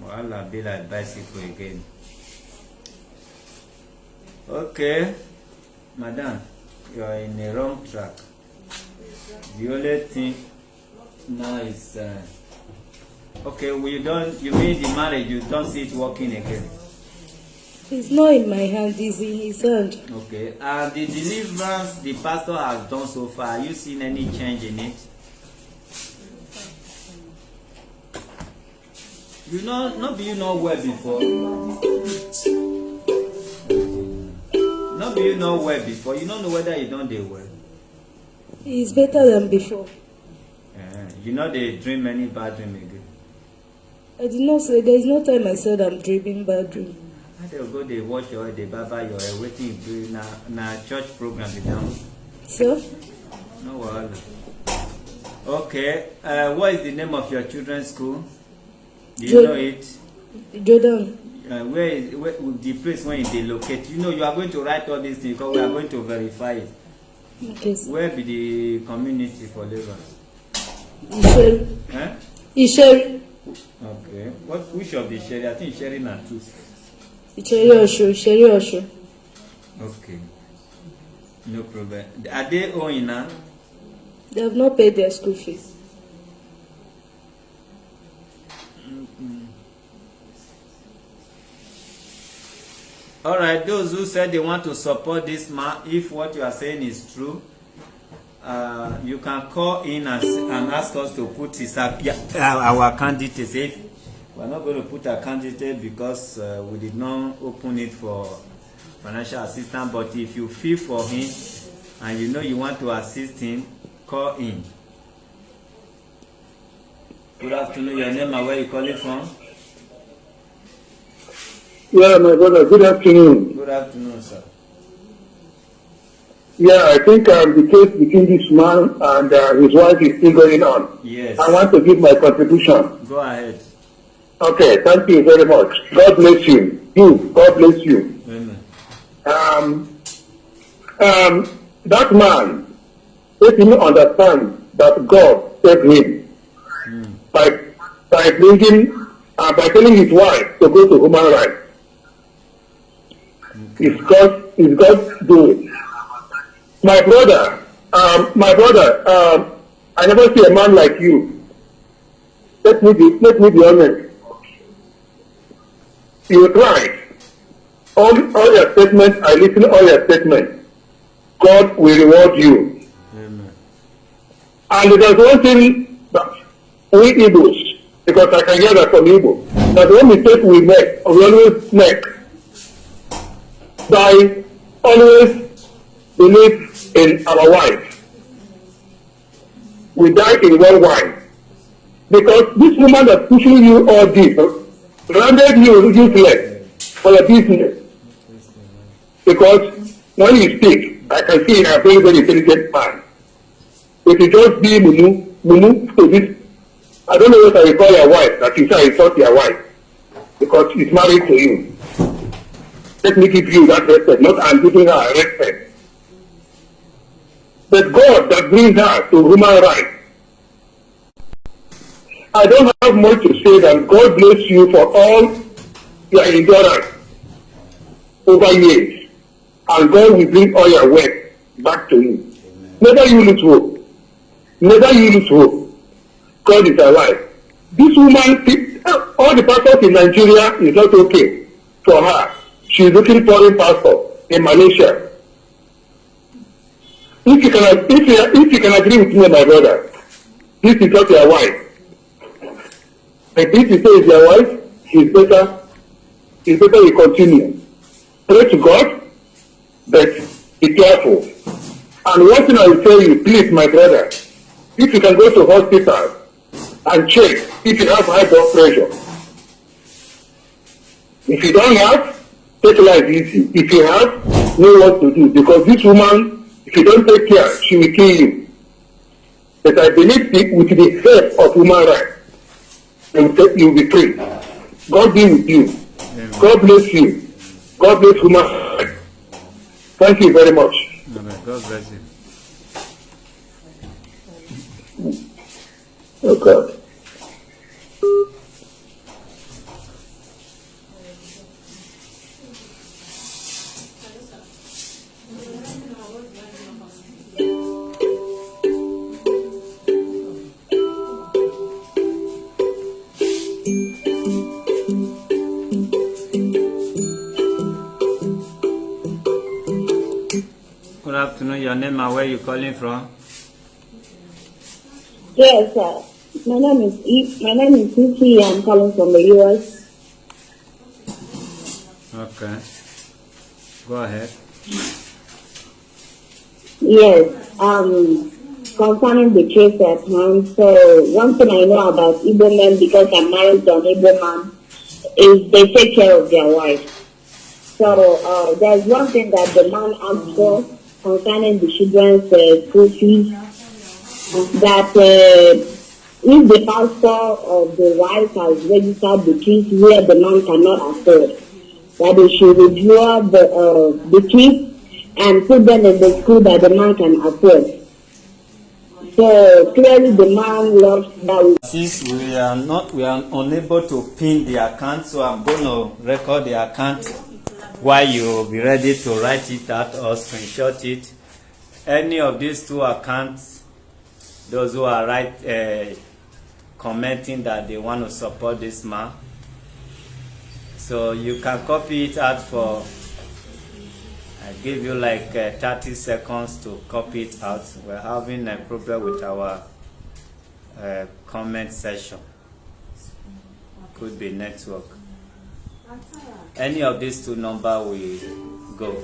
Well, I'll be like bicycle again. Okay, madam, you are in the wrong track. The only thing now is okay. You mean the marriage? You don't see it working again. It's not in my hand. It's in his hand. Okay, and the deliverance the pastor has done so far, are you seen any change in it? You know, not be you know well before. Not be you know well before. You don't know whether you don't do well. It's better than before. You know they dream any bad dream again. I did not say. There is no time I said I'm dreaming bad dream. They'll go, they wash your hair, they barber your hair, waiting you do na church program be down. Sir? No worry. Okay, what is the name of your children's school? Do you know it? Jordan. Where the place when they locate? You know you are going to write all these things because we are going to verify it. Okay. Where be the community for Lagos? Isheri. Eh? Isheri. Okay. Which of the Isheri? I think Isheri na two. Isheri Osho. Okay. No problem. Are they owing now? They have not paid their school fees. All right, those who said they want to support this man, if what you are saying is true, you can call in and ask us to put his our candidate. If we're not going to put a candidate because we did not open it for financial assistance, but if you feel for him and you know you want to assist him, call in. Good afternoon. Your name and where you calling from? Yeah, my brother, good afternoon. Good afternoon, sir. Yeah, I think the case between this man and his wife is still going on. Yes. I want to give my contribution. Go ahead. Okay, thank you very much. God bless you. God bless you. Amen. That man, let him understand that God saved him by bringing, by telling his wife to go to human rights. It's God's doing. My brother, I never see a man like you. Let me be honest. You tried. All your statements, I listen to all your statements. God will reward you. Amen. And there's one thing that we Igbos, because I can hear that from Igbo, that one mistake we always make, by always believe in our wife. We die in one wife. Because this woman that's pushing you all this rendered you useless for your business. Because when you speak, I can see a very, very intelligent man. If you just be mumu to this, I don't know what I will call your wife, that you say I insult your wife, because she's married to you. Let me give you that respect, not I'm giving her respect. But God that brings her to human rights. I don't have much to say than God bless you for all your endurance over years. And God will bring all your work back to you. Never you lose hope. Never you lose hope. God is alive. This woman, all the pastors in Nigeria is not okay for her. She is looking for a pastor in Malaysia. If you can agree with me, my brother, this is not your wife. But if you say it's your wife, it's better you continue. Pray to God, but Be careful. And one thing I will tell you, please, my brother, if you can go to hospital and check if you have high blood pressure. If you don't have, take life easy. If you have, know what to do. Because this woman, if you don't take care, she will kill you. But I believe with the help of human rights, you will be free. God be with you. Amen. God bless you. God bless human rights. Thank you very much. Amen. God bless you. Okay. Good afternoon. Your name and where you calling from? Yes, sir. My name is Vicky. I'm calling from the US. Okay. Go ahead. Yes. Concerning the case at hand, so one thing I know about Igbo men, because I'm married to an Igbo man, is they take care of their wife. So there's one thing that the man asked for concerning the children's school fees, that if the pastor of the wife has registered the kids where the man cannot afford, that they should withdraw the kids and put them in the school that the man can afford. So clearly the man loves that. Since we are unable to pin the account, so I'm going to record the account while you'll be ready to write it out or screenshot it. Any of these two accounts, those who are commenting that they want to support this man, so you can copy it out for, I give you like 30 seconds to copy it out. We're having a problem with our comment session. Could be network. Any of these two numbers will go.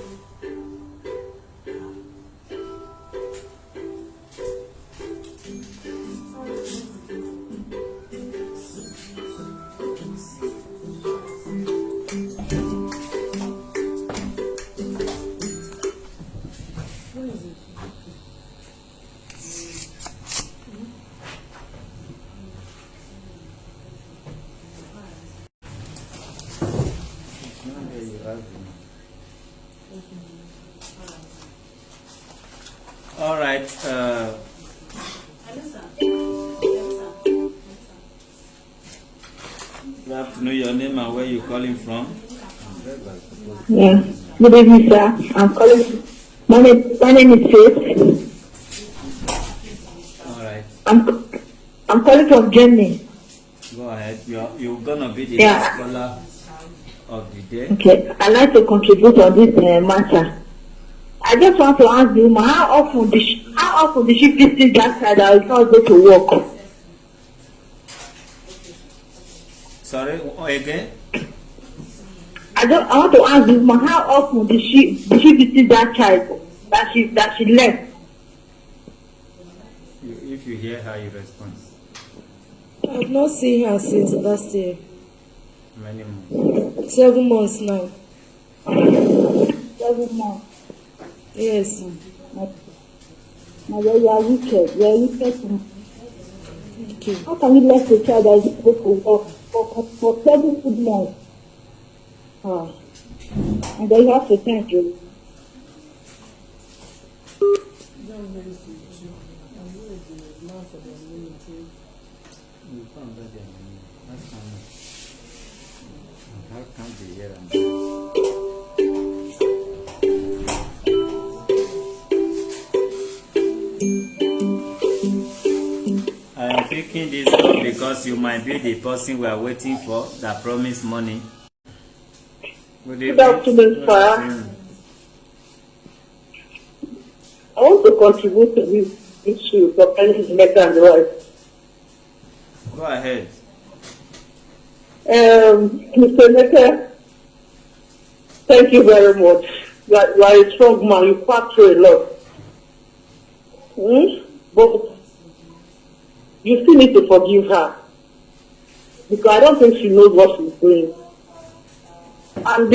All right. Good afternoon. Your name and where you calling from? Yeah. Good evening, sir. I'm calling. My name is Faith. All right. I'm calling from Germany. Go ahead. You're gonna be the Yeah. last caller of the day. Okay. I'd like to contribute on this matter. I just want to ask you, how often did she visit that side that is not go to work? Sorry, again? I want to ask you, how often did she visit that child that she left? If you hear her, you respond. I've not seen her since last year. Many months. 7 months now. 7 months. Yes. Now you are wicked. You are wicked. Okay. How can you let a child that is supposed to work for 7 good months? And then you have to thank you. I am picking this up because you might be the person we are waiting for that promised money. Good afternoon, sir. I want to contribute to this issue concerning letter and rights. Go ahead. Mr. Neka, thank you very much. You are a strong man. You pass through a lot. But you still need to forgive her. Because I don't think she knows what she's doing. And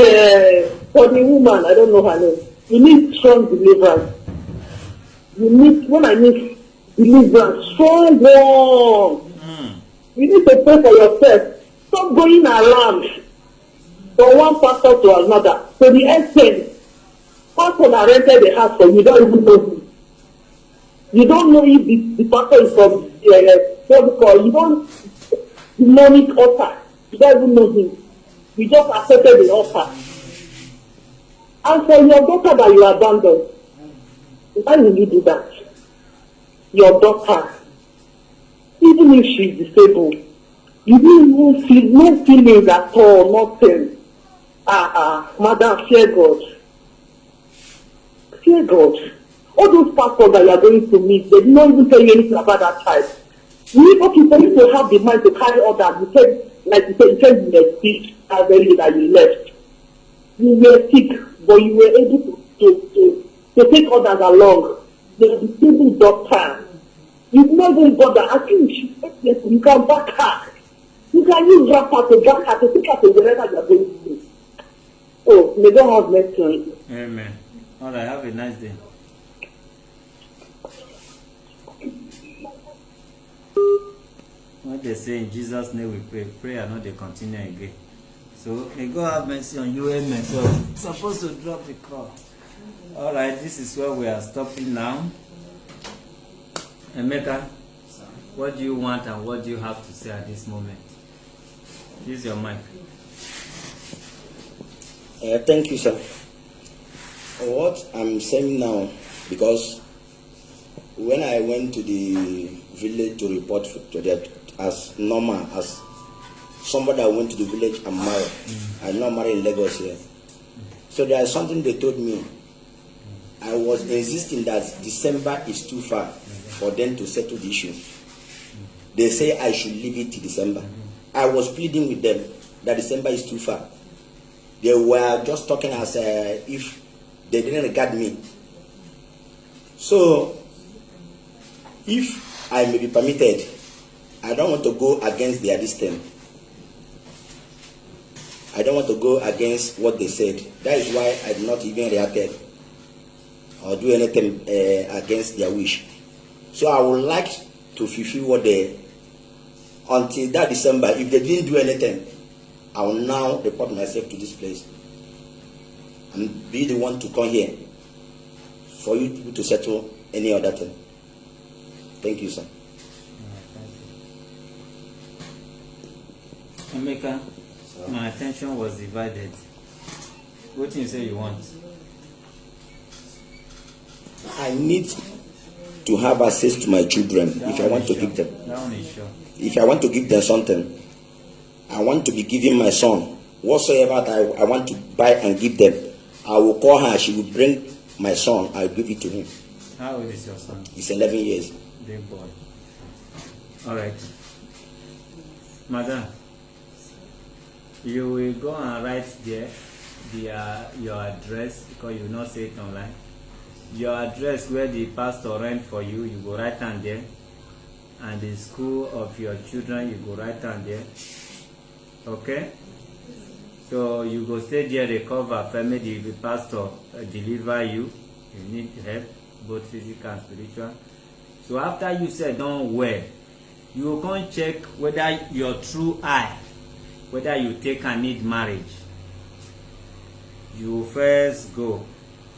for the woman, I don't know her name, you need strong deliverance. You need, when I mean deliverance, strong one. You need to pray for yourself. Stop going around from one pastor to another. To the extent, pastor that rented the house for you, don't even know him. You don't know if the pastor is from what we call, you don't demonic altar. You don't even know him. You just accepted the offer. And for your daughter that you abandoned, why will you do that? Your daughter, even if she's disabled, you didn't even feel no feelings at all, nothing. Madam, fear God. Fear God. All those pastors that you are going to meet, they did not even tell you anything about that child. You need for you to have the mind to carry all that. You said, like you said in the speech earlier that you left. You were sick, but you were able to take others along. The disabled doctor. You never got that. I think you can back her. You can use wrapper to back her to take her to wherever you are going to do. Oh, may God have mercy on you. Amen. All right, have a nice day. What they say in Jesus' name we pray. Prayer not they continue again. So may God have mercy on you. Amen. So supposed to drop the call. All right, this is where we are stopping now. Emeka, what do you want and what do you have to say at this moment? Use your mic. Thank you, sir. What I'm saying now, because when I went to the village to report to that, as normal, as somebody that went to the village and married, I'm not married in Lagos here. So there is something they told me. I was insisting that December is too far for them to settle the issue. They say I should leave it to December. I was pleading with them that December is too far. They were just talking as if they didn't regard me. So, if I may be permitted, I don't want to go against their system. I don't want to go against what they said. That is why I did not even reacted or do anything against their wish. So I would like to fulfill what they, until that December, if they didn't do anything, I will now report myself to this place and be the one to come here for you to settle any other thing. Thank you, sir. Emeka, my attention was divided. What do you say you want? I need to have access to my children That if I want to give them. That one is sure. If I want to give them something, I want to be giving my son whatsoever that I want to buy and give them. I will call her, she will bring my son, I will give it to him. How old is your son? He's 11 years. Big boy. All right. Madam, you will go and write there your address, because you will not say it online. Your address where the pastor rent for you, you go write down there. And the school of your children, you go write down there. Okay? So you go stay there, recover, family, the pastor deliver you. You need help, both physical and spiritual. So after you say don't wear, you will come check whether your true eye, whether you take and need marriage. You first go.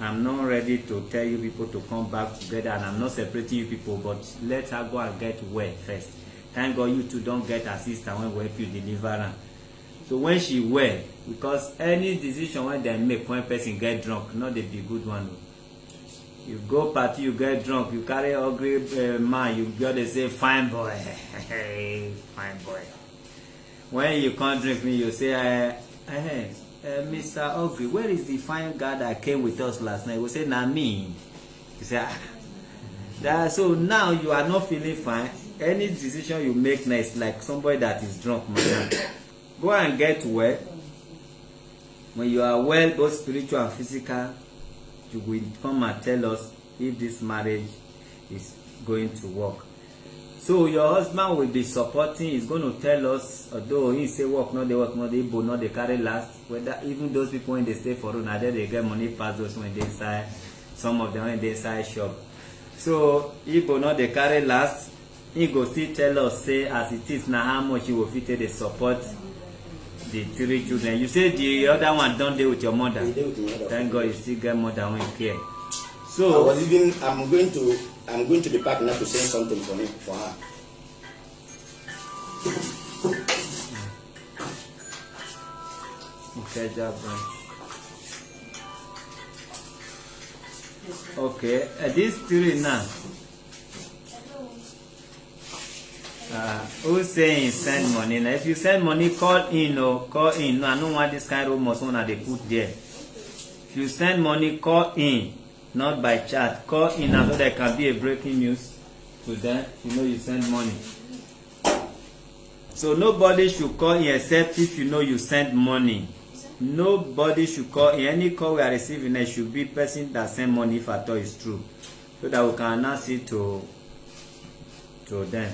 I'm not ready to tell you people to come back together, and I'm not separating you people, but let her go and get well first. Thank God you two don't get a sister when we help you deliver her. So when she well, because any decision when they make when person get drunk, not the good one. You go party, you get drunk, you carry ugly man, you gotta say fine boy, fine boy. When you can't drink me, you say, Mr. Ugly, where is the fine guy that came with us last night? We say, nah, me. You say, so now you are not feeling fine. Any decision you make now is like somebody that is drunk, man. Go and get well. When you are well, both spiritual and physical, you will come and tell us if this marriage is going to work. So your husband will be supporting, he's going to tell us, although he say work not dey work, not dey but not dey carry last, whether even those people when they stay for road, na there they get money pass those when they inside, some of them when they inside shop. So if not dey carry last, he go still tell us say as it is now how much he will fit take dey support the 3 children. You say the other one don dey with your mother. Thank God you still get mother when you care. So I was even I'm going to the park now to send something for her. Okay, job, okay, these 3 now. Who's saying send money? Now, if you send money, call in or call in. No, I don't want this kind of rumors one they put there. If you send money, call in, not by chat. Call in so there can be a breaking news to them. You know you send money. So nobody should call in except if you know you send money. Nobody should call in. Any call we are receiving, it should be person that send money if at all is true, so that we can announce it to them.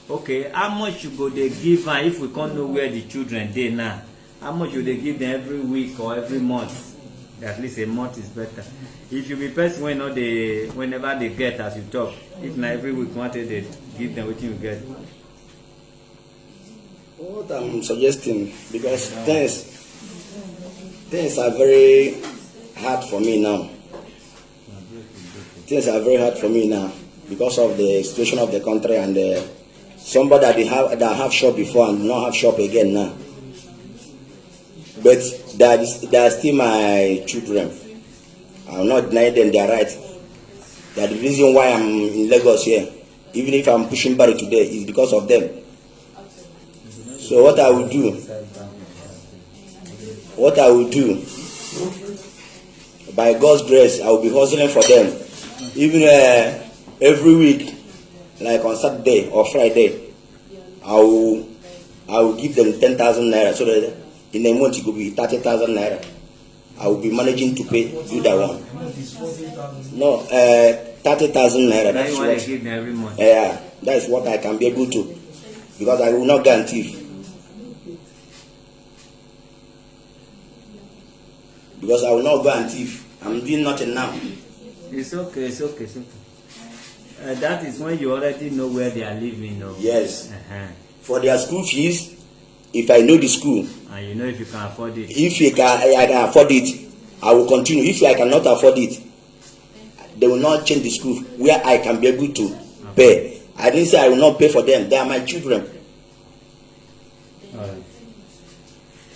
Okay, how much you go they give her if we can't know where the children dey now? How much you they give them every week or every month? At least a month is better. If you be person when know they whenever they get as you talk, if not every week wanted they give them what you get. What I'm suggesting, because things are very hard for me now. Things are very hard for me now because of the situation of the country and somebody that have shop before and not have shop again now. But they are still my children. I will not deny them their right. That the reason why I'm in Lagos here, even if I'm pushing back today, is because of them. So what I will do, by God's grace, I will be hustling for them. Even every week, like on Saturday or Friday, I will give them 10,000 naira, so that in a month it will be 30,000 naira. I will be managing to do that one. No, 30,000 naira. That's what I give them every month. Yeah, that is what I can be able to, because I will not guarantee. Because I will not go and thief. I'm doing nothing now. It's okay, it's okay, it's okay. That is when you already know where they are living. No? Yes. For their school fees, if I know the school. And you know if you can afford it. If I can afford it, I will continue. If I cannot afford it, they will not change the school where I can be able to pay. I didn't say I will not pay for them. They are my children. Alright.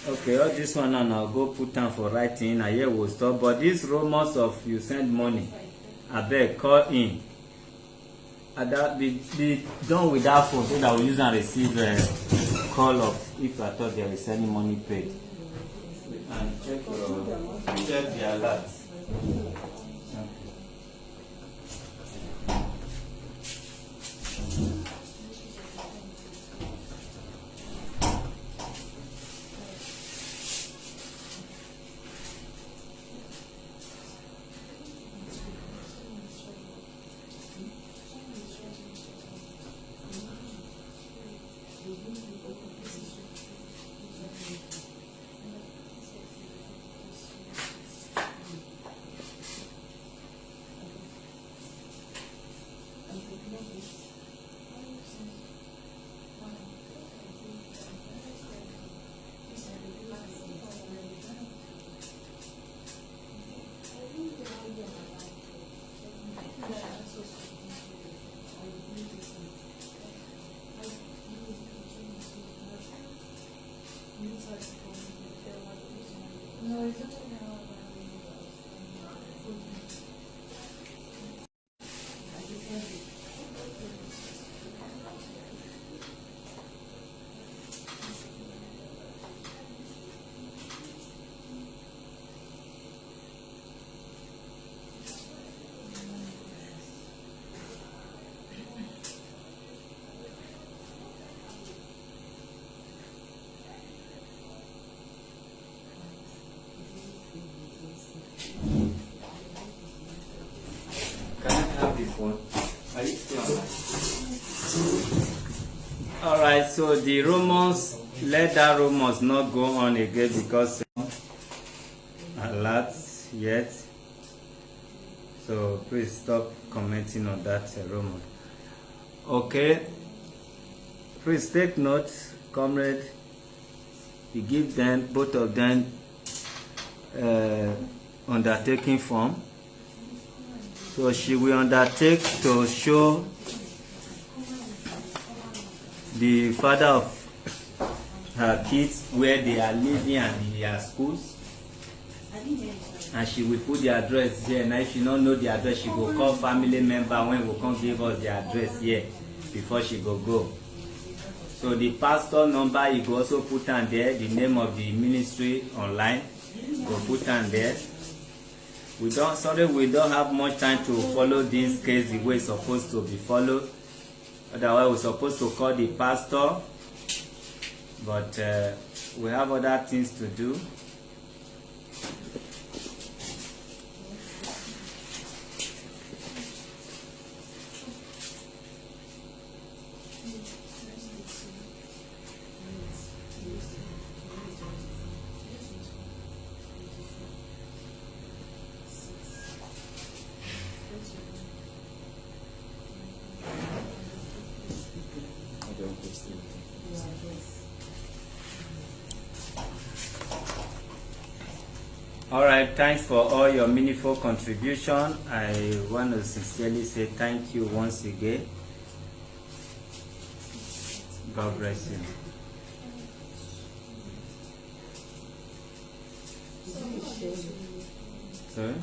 Okay, all this one now I'll go put down for writing. I hear will stop. But these rumors of you send money, I beg call in. And that be done with that phone so that we use and receive a call of if I thought there is any money paid. And check the alert. so the rumors, let that rumors not go on again because alert yet. So please stop commenting on that rumor. Okay. Please take note, comrade. You give them, both of them, undertaking form. So she will undertake to show the father of her kids where they are living and their schools, and she will put the address here. Now if she don't know the address, she will call family member when will come give us the address here before she go. So the pastor number, you go also put on there, the name of the ministry online, go put on there. We don't have much time to follow this case the way it's supposed to be followed. Otherwise, we're supposed to call the pastor, but we have other things to do. All right, thanks for all your meaningful contribution. I want to sincerely say thank you once again. God bless you. Sorry?